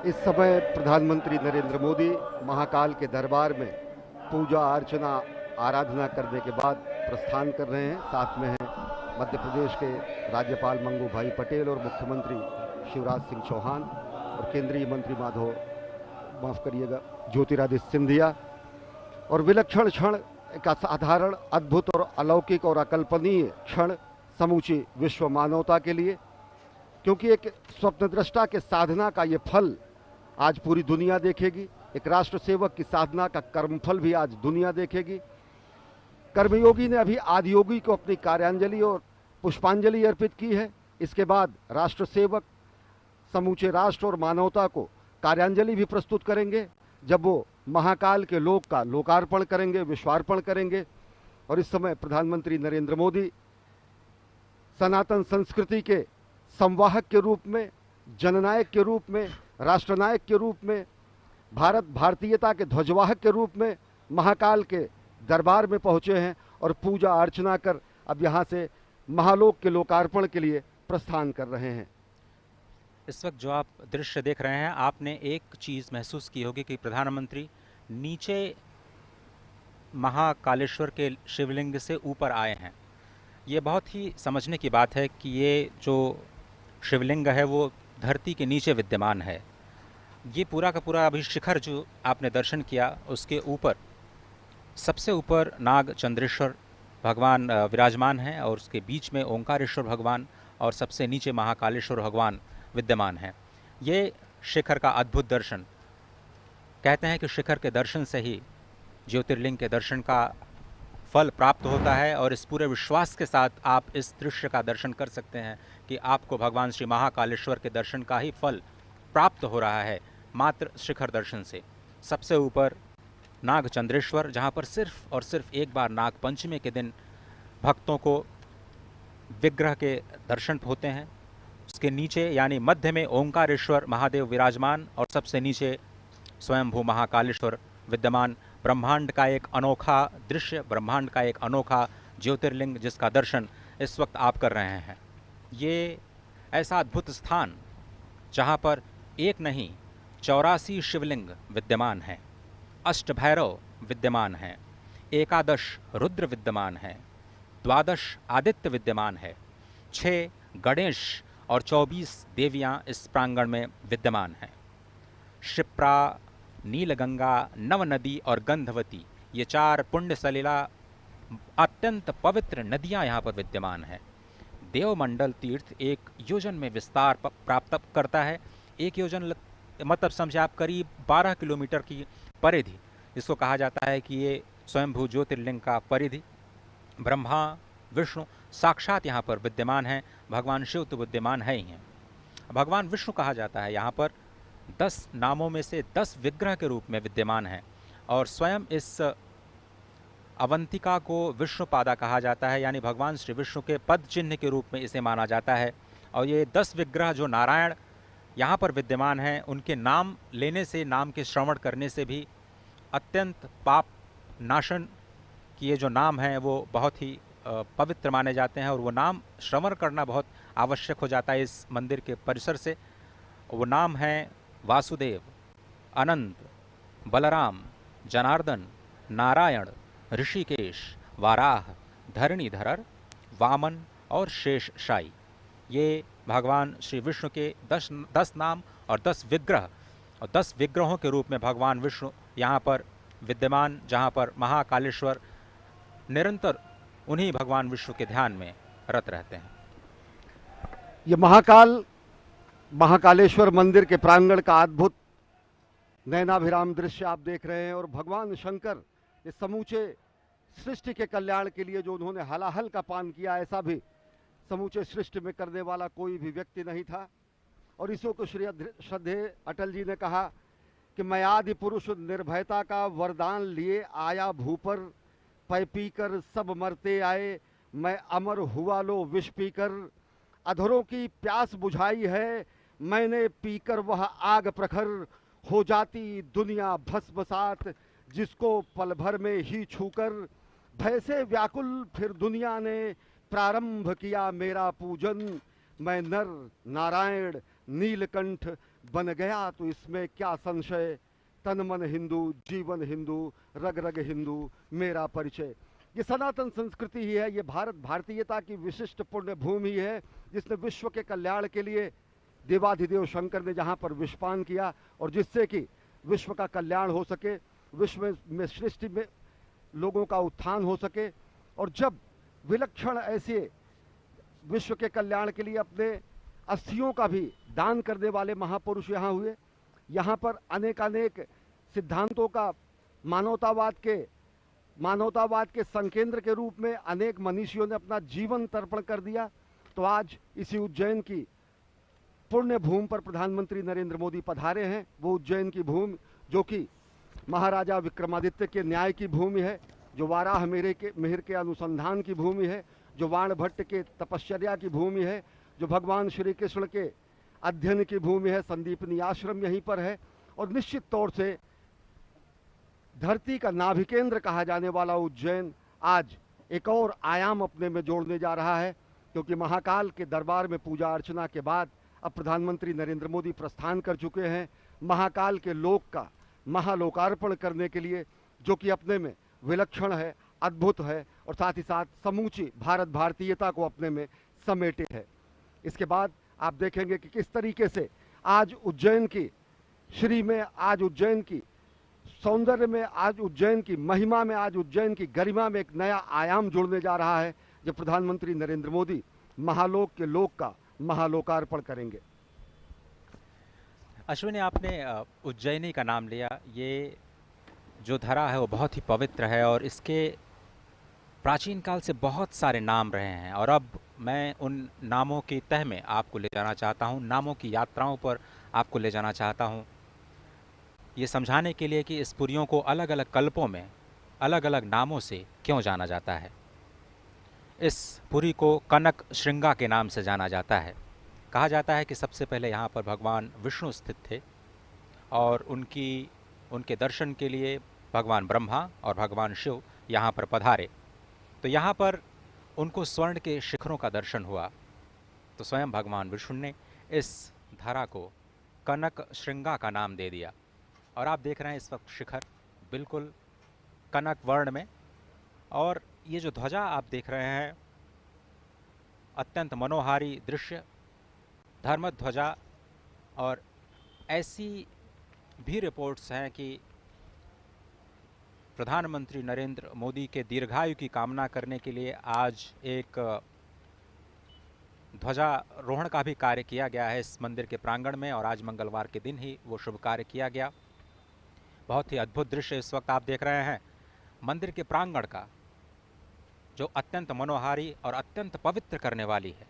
इस समय प्रधानमंत्री नरेंद्र मोदी महाकाल के दरबार में पूजा अर्चना आराधना करने के बाद प्रस्थान कर रहे हैं। साथ में हैं मध्य प्रदेश के राज्यपाल मंगू भाई पटेल और मुख्यमंत्री शिवराज सिंह चौहान और केंद्रीय मंत्री ज्योतिरादित्य सिंधिया। और विलक्षण क्षण, एक असाधारण, अद्भुत और अलौकिक और अकल्पनीय क्षण समूची विश्व मानवता के लिए, क्योंकि एक स्वप्नदृष्टा के साधना का ये फल आज पूरी दुनिया देखेगी। एक राष्ट्र सेवक की साधना का कर्मफल भी आज दुनिया देखेगी। कर्मयोगी ने अभी आदियोगी को अपनी कार्यांजलि और पुष्पांजलि अर्पित की है। इसके बाद राष्ट्र सेवक समूचे राष्ट्र और मानवता को कार्यांजलि भी प्रस्तुत करेंगे जब वो महाकाल के लोक का लोकार्पण करेंगे, विश्वार्पण करेंगे। और इस समय प्रधानमंत्री नरेंद्र मोदी सनातन संस्कृति के संवाहक के रूप में, जननायक के रूप में, राष्ट्रनायक के रूप में, भारत भारतीयता के ध्वजवाहक के रूप में महाकाल के दरबार में पहुंचे हैं और पूजा अर्चना कर अब यहाँ से महालोक के लोकार्पण के लिए प्रस्थान कर रहे हैं। इस वक्त जो आप दृश्य देख रहे हैं, आपने एक चीज़ महसूस की होगी कि प्रधानमंत्री नीचे महाकालेश्वर के शिवलिंग से ऊपर आए हैं। ये बहुत ही समझने की बात है कि ये जो शिवलिंग है वो धरती के नीचे विद्यमान है। ये पूरा का पूरा अभी शिखर जो आपने दर्शन किया, उसके ऊपर सबसे ऊपर नाग चंद्रेश्वर भगवान विराजमान हैं और उसके बीच में ओंकारेश्वर भगवान और सबसे नीचे महाकालेश्वर भगवान विद्यमान हैं। ये शिखर का अद्भुत दर्शन, कहते हैं कि शिखर के दर्शन से ही ज्योतिर्लिंग के दर्शन का फल प्राप्त होता है और इस पूरे विश्वास के साथ आप इस दृश्य का दर्शन कर सकते हैं कि आपको भगवान श्री महाकालेश्वर के दर्शन का ही फल प्राप्त हो रहा है मात्र शिखर दर्शन से। सबसे ऊपर नाग चंद्रेश्वर, जहाँ पर सिर्फ और सिर्फ एक बार नाग पंचमी के दिन भक्तों को विग्रह के दर्शन होते हैं। उसके नीचे यानी मध्य में ओंकारेश्वर महादेव विराजमान और सबसे नीचे स्वयंभू महाकालेश्वर विद्यमान। ब्रह्मांड का एक अनोखा दृश्य, ब्रह्मांड का एक अनोखा ज्योतिर्लिंग जिसका दर्शन इस वक्त आप कर रहे हैं। ये ऐसा अद्भुत स्थान जहाँ पर एक नहीं 84 शिवलिंग विद्यमान हैं, अष्टभैरव विद्यमान हैं, एकादश रुद्र विद्यमान हैं, 12 आदित्य विद्यमान है, 6 गणेश और 24 देवियाँ इस प्रांगण में विद्यमान हैं। क्षिप्रा, नीलगंगा, नव नदी और गंधवती, ये 4 पुण्य सलिला अत्यंत पवित्र नदियां यहाँ पर विद्यमान हैं। देवमंडल तीर्थ 1 योजन में विस्तार प्राप्त करता है। 1 योजन मतलब समझे आप करीब 12 किलोमीटर की परिधि, इसको कहा जाता है कि ये स्वयंभू ज्योतिर्लिंग का परिधि। ब्रह्मा विष्णु साक्षात यहाँ पर विद्यमान हैं, भगवान शिव तो विद्यमान है ही हैं। भगवान विष्णु कहा जाता है यहाँ पर 10 नामों में से 10 विग्रह के रूप में विद्यमान हैं और स्वयं इस अवंतिका को विष्णुपादा कहा जाता है, यानी भगवान श्री विष्णु के पद चिन्ह के रूप में इसे माना जाता है। और ये 10 विग्रह जो नारायण यहाँ पर विद्यमान हैं, उनके नाम लेने से, नाम के श्रवण करने से भी अत्यंत पाप नाशन की ये जो नाम हैं वो बहुत ही पवित्र माने जाते हैं और वो नाम श्रवण करना बहुत आवश्यक हो जाता है इस मंदिर के परिसर से। वो नाम हैं वासुदेव, अनंत, बलराम, जनार्दन, नारायण, ऋषिकेश, वाराह, धरणीधर, वामन और शेषशायी। ये भगवान श्री विष्णु के 10 नाम और 10 विग्रह और 10 विग्रहों के रूप में भगवान विष्णु यहाँ पर विद्यमान, जहाँ पर महाकालेश्वर निरंतर उन्हीं भगवान विष्णु के ध्यान में रत रहते हैं। ये महाकालेश्वर मंदिर के प्रांगण का अद्भुत नयनाभिराम दृश्य आप देख रहे हैं और भगवान शंकर इस समूचे सृष्टि के कल्याण के लिए जो उन्होंने हलाहल का पान किया, ऐसा भी समूचे सृष्टि में करने वाला कोई भी व्यक्ति नहीं था। और इसो को श्रद्धेय अटल जी ने कहा कि मैं आदि पुरुष निर्भयता का वरदान लिए आया भूपर, पै पीकर सब मरते आए, मैं अमर हुआ लो विष पीकर, अधरों की प्यास बुझाई है मैंने पीकर वह आग प्रखर, हो जाती दुनिया भस्मसात जिसको पल भर में ही छूकर, भय से व्याकुल फिर दुनिया ने प्रारंभ किया मेरा पूजन, मैं नर नारायण नीलकंठ बन गया तो इसमें क्या संशय, तन मन हिंदू जीवन हिंदू रग रग हिंदू मेरा परिचय। ये सनातन संस्कृति ही है, ये भारतीयता की विशिष्ट पुण्य भूमि है जिसने विश्व के कल्याण के लिए देवाधिदेव शंकर ने जहाँ पर विषपान किया और जिससे कि विश्व का कल्याण हो सके, विश्व में सृष्टि में लोगों का उत्थान हो सके। और जब विलक्षण ऐसे विश्व के कल्याण के लिए अपने अस्थियों का भी दान करने वाले महापुरुष यहाँ हुए, यहाँ पर अनेकानेक सिद्धांतों का मानवतावाद के संकेंद्र के रूप में अनेक मनीषियों ने अपना जीवन तर्पण कर दिया। तो आज इसी उज्जैन की पुण्य भूमि पर प्रधानमंत्री नरेंद्र मोदी पधारे हैं। वो उज्जैन की भूमि जो कि महाराजा विक्रमादित्य के न्याय की भूमि है, जो वाराह मिहिर के अनुसंधान की भूमि है, जो वाणभट्ट के तपश्चर्या की भूमि है, जो भगवान श्री कृष्ण के अध्ययन की भूमि है, संदीपनी आश्रम यहीं पर है। और निश्चित तौर से धरती का नाभिकेंद्र कहा जाने वाला उज्जैन आज एक और आयाम अपने में जोड़ने जा रहा है, क्योंकि महाकाल के दरबार में पूजा अर्चना के बाद अब प्रधानमंत्री नरेंद्र मोदी प्रस्थान कर चुके हैं महाकाल के लोक का महालोकार्पण करने के लिए, जो कि अपने में विलक्षण है, अद्भुत है और साथ ही साथ समूची भारत भारतीयता को अपने में समेटे है। इसके बाद आप देखेंगे कि किस तरीके से आज उज्जैन की श्री में, आज उज्जैन की सौंदर्य में, आज उज्जैन की महिमा में, आज उज्जैन की गरिमा में एक नया आयाम जुड़ने जा रहा है, जब प्रधानमंत्री नरेंद्र मोदी महालोक के लोक का महालोकार्पण करेंगे। अश्विनी, आपने उज्जैनी का नाम लिया। ये जो धरा है वो बहुत ही पवित्र है और इसके प्राचीन काल से बहुत सारे नाम रहे हैं और अब मैं उन नामों की तह में आपको ले जाना चाहता हूँ, नामों की यात्राओं पर आपको ले जाना चाहता हूँ, ये समझाने के लिए कि इस पुरियों को अलग अलग कल्पों में अलग अलग नामों से क्यों जाना जाता है। इस पुरी को कनक श्रृंगा के नाम से जाना जाता है। कहा जाता है कि सबसे पहले यहाँ पर भगवान विष्णु स्थित थे और उनके दर्शन के लिए भगवान ब्रह्मा और भगवान शिव यहाँ पर पधारे। तो यहाँ पर उनको स्वर्ण के शिखरों का दर्शन हुआ, तो स्वयं भगवान विष्णु ने इस धरा को कनक श्रृंगा का नाम दे दिया। और आप देख रहे हैं इस वक्त शिखर बिल्कुल कनक वर्ण में, और ये जो ध्वजा आप देख रहे हैं अत्यंत मनोहारी दृश्य, धर्म ध्वजा। और ऐसी भी रिपोर्ट्स हैं कि प्रधानमंत्री नरेंद्र मोदी के दीर्घायु की कामना करने के लिए आज एक ध्वजारोहण का भी कार्य किया गया है इस मंदिर के प्रांगण में, और आज मंगलवार के दिन ही वो शुभ कार्य किया गया। बहुत ही अद्भुत दृश्य इस वक्त आप देख रहे हैं मंदिर के प्रांगण का, जो अत्यंत मनोहारी और अत्यंत पवित्र करने वाली है।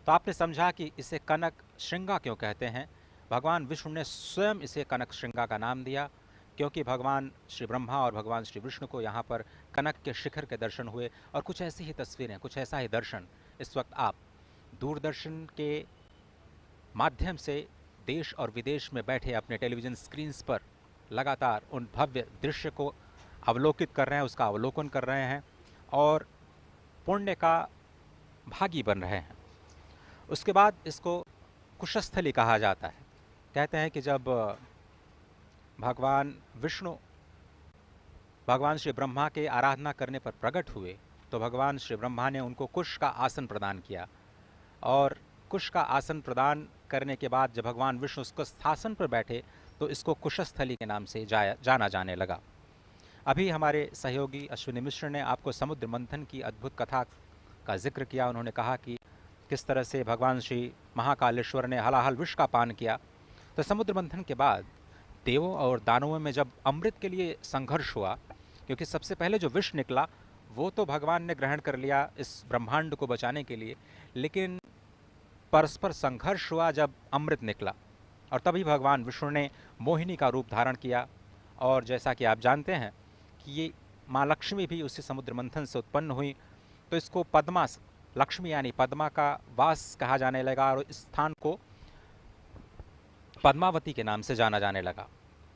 तो आपने समझा कि इसे कनक श्रृंगा क्यों कहते हैं। भगवान विष्णु ने स्वयं इसे कनक श्रृंगा का नाम दिया क्योंकि भगवान श्री ब्रह्मा और भगवान श्री विष्णु को यहाँ पर कनक के शिखर के दर्शन हुए। और कुछ ऐसी ही तस्वीरें, कुछ ऐसा ही दर्शन इस वक्त आप दूरदर्शन के माध्यम से देश और विदेश में बैठे अपने टेलीविज़न स्क्रीन्स पर लगातार उन भव्य दृश्य को अवलोकित कर रहे हैं, उसका अवलोकन कर रहे हैं और पुण्य का भागी बन रहे हैं। उसके बाद इसको कुशस्थली कहा जाता है। कहते हैं कि जब भगवान विष्णु भगवान श्री ब्रह्मा के आराधना करने पर प्रकट हुए तो भगवान श्री ब्रह्मा ने उनको कुश का आसन प्रदान किया, और कुश का आसन प्रदान करने के बाद जब भगवान विष्णु उसको स्थासन पर बैठे तो इसको कुशस्थली के नाम से जाना जाने लगा। अभी हमारे सहयोगी अश्विनी मिश्र ने आपको समुद्र मंथन की अद्भुत कथा का जिक्र किया। उन्होंने कहा कि किस तरह से भगवान श्री महाकालेश्वर ने हलाहल विष का पान किया। तो समुद्र मंथन के बाद देवों और दानवों में जब अमृत के लिए संघर्ष हुआ, क्योंकि सबसे पहले जो विष निकला वो तो भगवान ने ग्रहण कर लिया इस ब्रह्मांड को बचाने के लिए, लेकिन परस्पर संघर्ष हुआ जब अमृत निकला, और तभी भगवान विष्णु ने मोहिनी का रूप धारण किया। और जैसा कि आप जानते हैं कि ये माँ लक्ष्मी भी उसी समुद्र मंथन से उत्पन्न हुई, तो इसको पद्मा लक्ष्मी यानी पद्मा का वास कहा जाने लगा और इस स्थान को पद्मावती के नाम से जाना जाने लगा।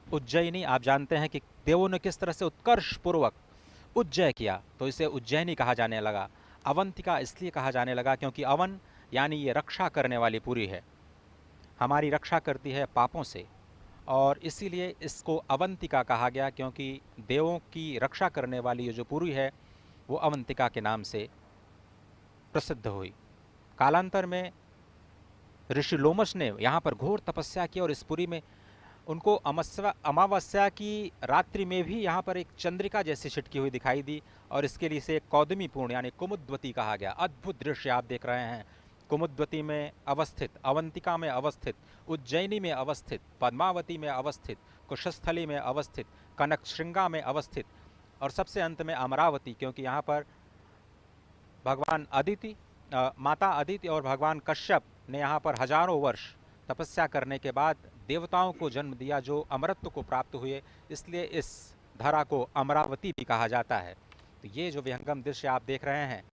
उज्जैनी, आप जानते हैं कि देवों ने किस तरह से उत्कर्ष पूर्वक उज्जय किया, तो इसे उज्जैनी कहा जाने लगा। अवंतिका इसलिए कहा जाने लगा क्योंकि अवन यानी ये रक्षा करने वाली पुरी है, हमारी रक्षा करती है पापों से, और इसीलिए इसको अवंतिका कहा गया क्योंकि देवों की रक्षा करने वाली ये जो पुरी है वो अवंतिका के नाम से प्रसिद्ध हुई। कालांतर में ऋषि लोमश ने यहाँ पर घोर तपस्या की और इस पुरी में उनको अमावस्या की रात्रि में भी यहाँ पर एक चंद्रिका जैसी छिटकी हुई दिखाई दी, और इसके लिए इसे कौदमी पूर्ण यानी कुमुद्वती कहा गया। अद्भुत दृश्य आप देख रहे हैं, कुमुद्वती में अवस्थित, अवंतिका में अवस्थित, उज्जैनी में अवस्थित, पद्मावती में अवस्थित, कुशस्थली में अवस्थित, कनक श्रृंगा में अवस्थित, और सबसे अंत में अमरावती, क्योंकि यहाँ पर भगवान अदिति, माता अदिति और भगवान कश्यप ने यहाँ पर हजारों वर्ष तपस्या करने के बाद देवताओं को जन्म दिया जो अमरत्व को प्राप्त हुए, इसलिए इस धरा को अमरावती भी कहा जाता है। तो ये जो विहंगम दृश्य आप देख रहे हैं,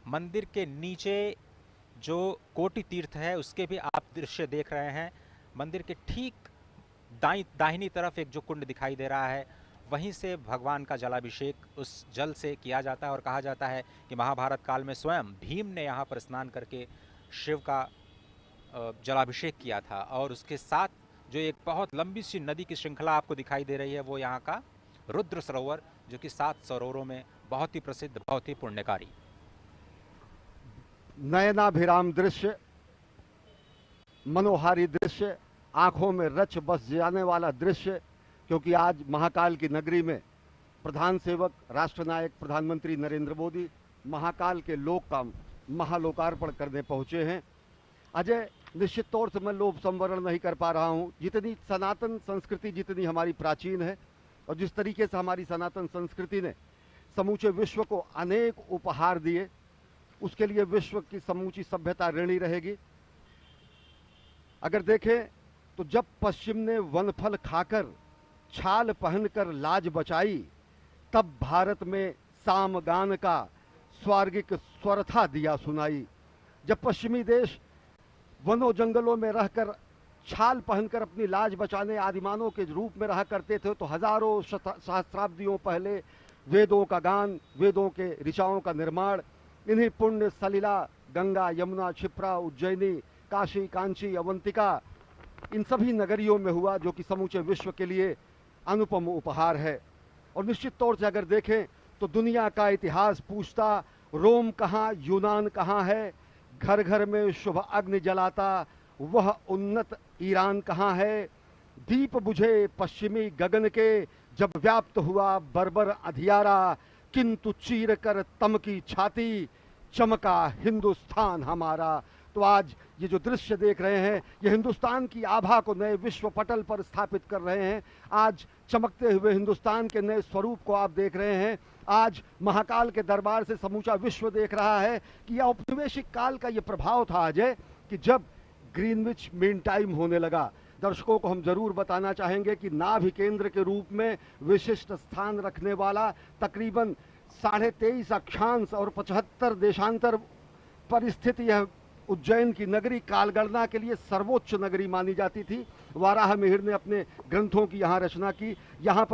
मंदिर के नीचे जो कोटि तीर्थ है उसके भी आप दृश्य देख रहे हैं। मंदिर के ठीक दाहिनी तरफ एक जो कुंड दिखाई दे रहा है, वहीं से भगवान का जलाभिषेक उस जल से किया जाता है, और कहा जाता है कि महाभारत काल में स्वयं भीम ने यहाँ पर स्नान करके शिव का जलाभिषेक किया था। और उसके साथ जो एक बहुत लंबी सी नदी की श्रृंखला आपको दिखाई दे रही है वो यहाँ का रुद्र सरोवर, जो कि 7 सरोवरों में बहुत ही प्रसिद्ध, बहुत ही पुण्यकारी। नयनाभिराम दृश्य, मनोहारी दृश्य, आंखों में रच बस जाने वाला दृश्य, क्योंकि आज महाकाल की नगरी में प्रधान सेवक राष्ट्रनायक प्रधानमंत्री नरेंद्र मोदी महाकाल के लोक का महालोकार्पण करने पहुंचे हैं। अजय, निश्चित तौर से मैं लोभ संवरण नहीं कर पा रहा हूं। जितनी सनातन संस्कृति जितनी हमारी प्राचीन है और जिस तरीके से हमारी सनातन संस्कृति ने समूचे विश्व को अनेक उपहार दिए, उसके लिए विश्व की समूची सभ्यता ऋणी रहेगी। अगर देखें तो जब पश्चिम ने वनफल खाकर छाल पहनकर लाज बचाई, तब भारत में सामगान का स्वर्गिक स्वर था दिया सुनाई। जब पश्चिमी देश वनों जंगलों में रहकर छाल पहनकर अपनी लाज बचाने आदिमानव के रूप में रहा करते थे, तो हजारों सहस्राब्दियों पहले वेदों का गान, वेदों के ऋचाओं का निर्माण इन्हीं पुण्य सलिला, गंगा, यमुना, क्षिप्रा, उज्जैनी, काशी, कांची, अवंतिका, इन सभी नगरियों में हुआ, जो कि समूचे विश्व के लिए अनुपम उपहार है। और निश्चित तौर से अगर देखें तो दुनिया का इतिहास पूछता, रोम कहाँ, यूनान कहाँ है, घर घर में शुभ अग्नि जलाता वह उन्नत ईरान कहाँ है, दीप बुझे पश्चिमी गगन के जब व्याप्त हुआ बर्बर अंधियारा, किंतु चीर कर तम की छाती चमका हिंदुस्तान हमारा। तो आज ये जो दृश्य देख रहे हैं, ये हिंदुस्तान की आभा को नए विश्व पटल पर स्थापित कर रहे हैं। आज चमकते हुए हिंदुस्तान के नए स्वरूप को आप देख रहे हैं। आज महाकाल के दरबार से समूचा विश्व देख रहा है कि यह औपनिवेशिक काल का ये प्रभाव था अजय, कि जब ग्रीनविच मीन टाइम होने लगा। दर्शकों को हम जरूर बताना चाहेंगे कि नाभि केंद्र के रूप में विशिष्ट स्थान रखने वाला तकरीबन 23.5 अक्षांश और 75 देशांतर पर स्थित यह उज्जैन की नगरी कालगणना के लिए सर्वोच्च नगरी मानी जाती थी। वाराह मिहिर ने अपने ग्रंथों की यहाँ रचना की। यहाँ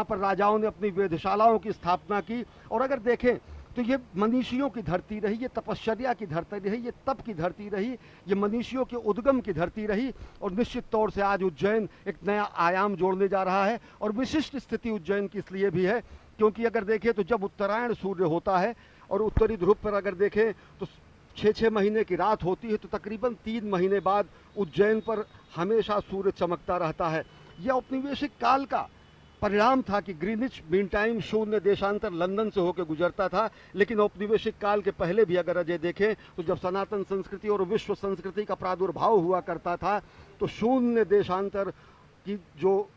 पर राजाओं ने अपनी वेधशालाओं की स्थापना की। और अगर देखें तो ये मनीषियों की धरती रही, ये तपश्चर्या की धरती रही, ये तप की धरती रही, ये मनीषियों के उद्गम की धरती रही। और निश्चित तौर से आज उज्जैन एक नया आयाम जोड़ने जा रहा है। और विशिष्ट स्थिति उज्जैन की इसलिए भी है क्योंकि अगर देखें तो जब उत्तरायण सूर्य होता है और उत्तरी ध्रुव पर अगर देखें तो 6 महीने की रात होती है, तो तकरीबन 3 महीने बाद उज्जैन पर हमेशा सूर्य चमकता रहता है। यह औपनिवेशिक काल का परिणाम था कि ग्रीनिच मीन टाइम 0 देशांतर लंदन से होकर गुजरता था। लेकिन औपनिवेशिक काल के पहले भी अगर अजय देखें तो जब सनातन संस्कृति और विश्व संस्कृति का प्रादुर्भाव हुआ करता था, तो 0 देशांतर की जो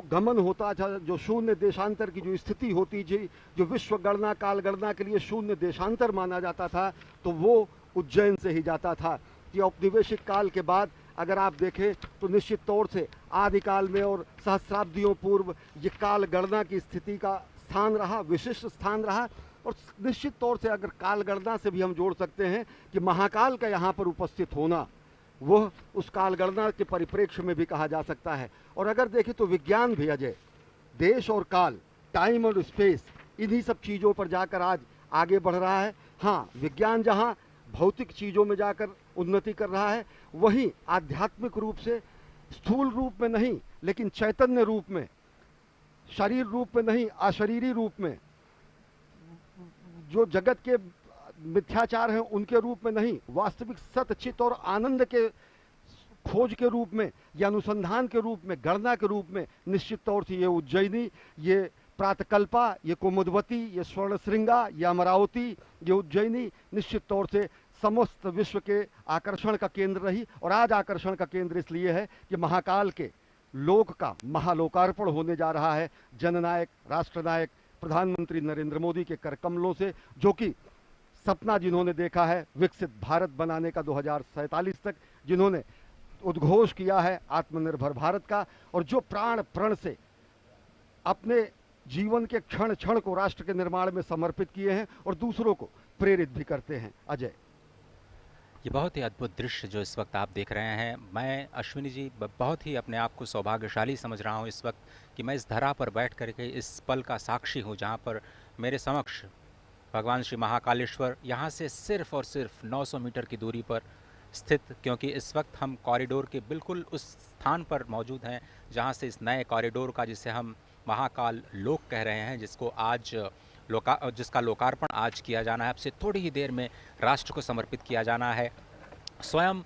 गमन होता था, जो 0 देशांतर की जो स्थिति होती थी, जो विश्व गणना काल गणना के लिए 0 देशांतर माना जाता था, तो वो उज्जैन से ही जाता था। कि औपनिवेशिक काल के बाद अगर आप देखें तो निश्चित तौर से आदिकाल में और सहस्राब्दियों पूर्व ये काल गणना की स्थिति का स्थान रहा, विशिष्ट स्थान रहा। और निश्चित तौर से अगर काल गणना से भी हम जोड़ सकते हैं कि महाकाल का यहाँ पर उपस्थित होना, वह उस काल गणना के परिप्रेक्ष्य में भी कहा जा सकता है। और अगर देखें तो विज्ञान भी अजय, देश और काल, टाइम और स्पेस, इन्हीं सब चीज़ों पर जाकर आज आगे बढ़ रहा है। हाँ, विज्ञान जहाँ भौतिक चीज़ों में जाकर उन्नति कर रहा है, वहीं आध्यात्मिक रूप से, स्थूल रूप में नहीं लेकिन चैतन्य रूप में, शरीर रूप में नहीं अशरीरी रूप में, जो जगत के मिथ्याचार हैं उनके रूप में नहीं, वास्तविक सत्य, चित और आनंद के खोज के रूप में या अनुसंधान के रूप में, गणना के रूप में निश्चित तौर से ये उज्जैनी, ये प्रातकल्पा, ये कुमुदवती, ये स्वर्णश्रृंगा, ये अमरावती, ये उज्जैनी निश्चित तौर से समस्त विश्व के आकर्षण का केंद्र रही। और आज आकर्षण का केंद्र इसलिए है कि महाकाल के लोक का महालोकार्पण होने जा रहा है जननायक राष्ट्रनायक प्रधानमंत्री नरेंद्र मोदी के कर कमलों से, जो कि सपना जिन्होंने देखा है विकसित भारत बनाने का 2047 तक, जिन्होंने उद्घोष किया है आत्मनिर्भर भारत का, और जो प्राण प्रण से अपने जीवन के क्षण क्षण को राष्ट्र के निर्माण में समर्पित किए हैं और दूसरों को प्रेरित भी करते हैं। अजय, ये बहुत ही अद्भुत दृश्य जो इस वक्त आप देख रहे हैं, मैं अश्विनी जी बहुत ही अपने आप को सौभाग्यशाली समझ रहा हूँ इस वक्त कि मैं इस धरा पर बैठ करके इस पल का साक्षी हूँ जहाँ पर मेरे समक्ष भगवान श्री महाकालेश्वर यहाँ से सिर्फ और सिर्फ 900 मीटर की दूरी पर स्थित, क्योंकि इस वक्त हम कॉरिडोर के बिल्कुल उस स्थान पर मौजूद हैं जहाँ से इस नए कॉरिडोर का, जिसे हम महाकाल लोक कह रहे हैं, जिसका लोकार्पण आज किया जाना है। अब से थोड़ी ही देर में राष्ट्र को समर्पित किया जाना है। स्वयं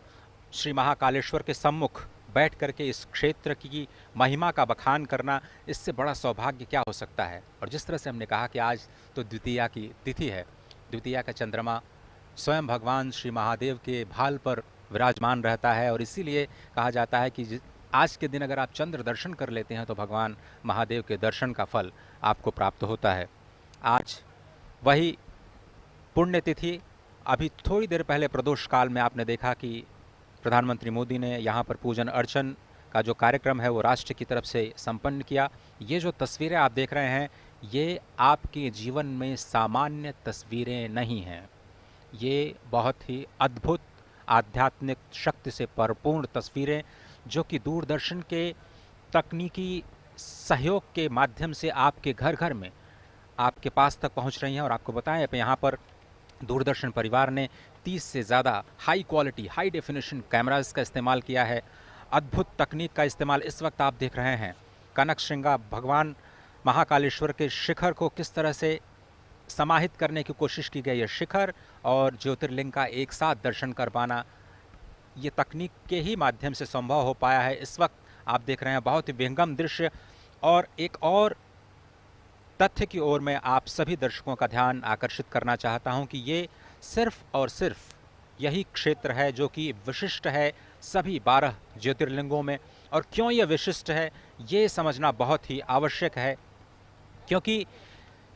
श्री महाकालेश्वर के सम्मुख बैठ करके इस क्षेत्र की महिमा का बखान करना, इससे बड़ा सौभाग्य क्या हो सकता है। और जिस तरह से हमने कहा कि आज तो द्वितीया की तिथि है, द्वितीया का चंद्रमा स्वयं भगवान श्री महादेव के भाल पर विराजमान रहता है, और इसीलिए कहा जाता है कि आज के दिन अगर आप चंद्र दर्शन कर लेते हैं तो भगवान महादेव के दर्शन का फल आपको प्राप्त होता है। आज वही पुण्यतिथि, अभी थोड़ी देर पहले प्रदोष काल में आपने देखा कि प्रधानमंत्री मोदी ने यहाँ पर पूजन अर्चन का जो कार्यक्रम है वो राष्ट्र की तरफ से संपन्न किया। ये जो तस्वीरें आप देख रहे हैं, ये आपके जीवन में सामान्य तस्वीरें नहीं हैं, ये बहुत ही अद्भुत आध्यात्मिक शक्ति से परिपूर्ण तस्वीरें, जो कि दूरदर्शन के तकनीकी सहयोग के माध्यम से आपके घर घर में आपके पास तक पहुंच रही हैं। और आपको बताएं, यहाँ पर दूरदर्शन परिवार ने 30 से ज़्यादा high quality, high definition cameras का इस्तेमाल किया है। अद्भुत तकनीक का इस्तेमाल इस वक्त आप देख रहे हैं। कनक श्रृंगा भगवान महाकालेश्वर के शिखर को किस तरह से समाहित करने की कोशिश की गई है। शिखर और ज्योतिर्लिंग का एक साथ दर्शन कर पाना, ये तकनीक के ही माध्यम से संभव हो पाया है। इस वक्त आप देख रहे हैं बहुत ही विहंगम दृश्य। और एक और तथ्य की ओर मैं आप सभी दर्शकों का ध्यान आकर्षित करना चाहता हूं कि ये सिर्फ और सिर्फ यही क्षेत्र है जो कि विशिष्ट है सभी 12 ज्योतिर्लिंगों में। और क्यों ये विशिष्ट है, ये समझना बहुत ही आवश्यक है, क्योंकि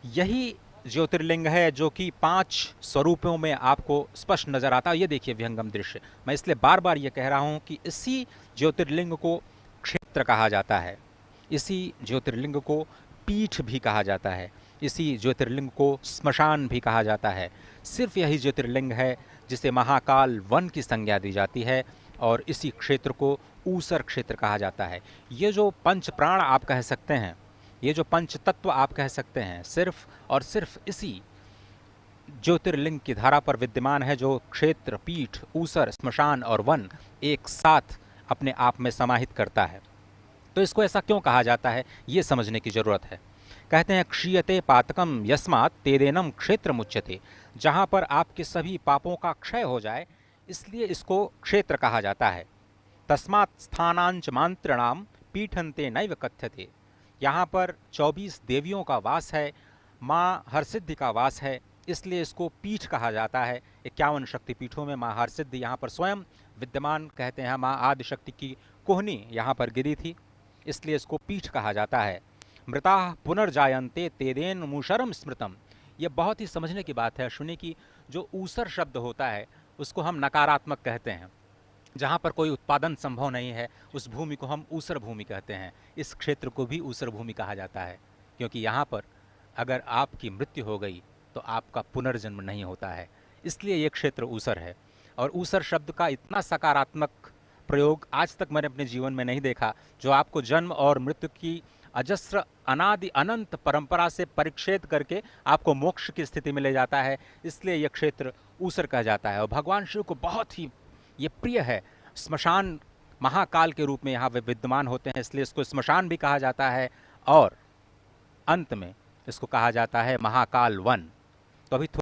यही ज्योतिर्लिंग है जो कि 5 स्वरूपों में आपको स्पष्ट नजर आता है। ये देखिए विहंगम दृश्य। मैं इसलिए बार बार ये कह रहा हूँ कि इसी ज्योतिर्लिंग को क्षेत्र कहा जाता है, इसी ज्योतिर्लिंग को पीठ भी कहा जाता है, इसी ज्योतिर्लिंग को स्मशान भी कहा जाता है। सिर्फ यही ज्योतिर्लिंग है जिसे महाकाल वन की संज्ञा दी जाती है, और इसी क्षेत्र को ऊसर क्षेत्र कहा जाता है। ये जो पंच प्राण आप कह सकते हैं, ये जो पंच तत्व आप कह सकते हैं, सिर्फ और सिर्फ इसी ज्योतिर्लिंग की धारा पर विद्यमान है, जो क्षेत्र, पीठ, ऊसर, स्मशान और वन एक साथ अपने आप में समाहित करता है। तो इसको ऐसा क्यों कहा जाता है, ये समझने की जरूरत है। कहते हैं क्षीयते पातकम यस्मात् तेदेनम क्षेत्र मुच्यते, जहाँ पर आपके सभी पापों का क्षय हो जाए, इसलिए इसको क्षेत्र कहा जाता है। तस्मात् स्थानांच मांत्रणाम पीठन्ते नैव कथ्यते, यहाँ पर 24 देवियों का वास है, माँ हरसिद्धि का वास है, इसलिए इसको पीठ कहा जाता है। 51 शक्तिपीठों में माँ हरसिद्धि यहाँ पर स्वयं विद्यमान, कहते हैं माँ आदिशक्ति की कोहनी यहाँ पर गिरी थी, इसलिए इसको पीठ कहा जाता है। मृता पुनर्जायन्ते तेदेन मूषरम स्मृतम, ये बहुत ही समझने की बात है अश्विनी की। जो ऊसर शब्द होता है उसको हम नकारात्मक कहते हैं, जहाँ पर कोई उत्पादन संभव नहीं है उस भूमि को हम ऊसर भूमि कहते हैं। इस क्षेत्र को भी ऊसर भूमि कहा जाता है, क्योंकि यहाँ पर अगर आपकी मृत्यु हो गई तो आपका पुनर्जन्म नहीं होता है, इसलिए ये क्षेत्र ऊसर है। और ऊसर शब्द का इतना सकारात्मक प्रयोग आज तक मैंने अपने जीवन में नहीं देखा, जो आपको जन्म और मृत्यु की अजस्र अनादि अनंत परंपरा से परिच्छेद करके आपको मोक्ष की स्थिति में ले जाता है, इसलिए यह क्षेत्र ऊसर कहा जाता है। और भगवान शिव को बहुत ही ये प्रिय है। स्मशान महाकाल के रूप में यहाँ वे विद्यमान होते हैं, इसलिए इसको स्मशान भी कहा जाता है, और अंत में इसको कहा जाता है महाकाल वन। तो अभी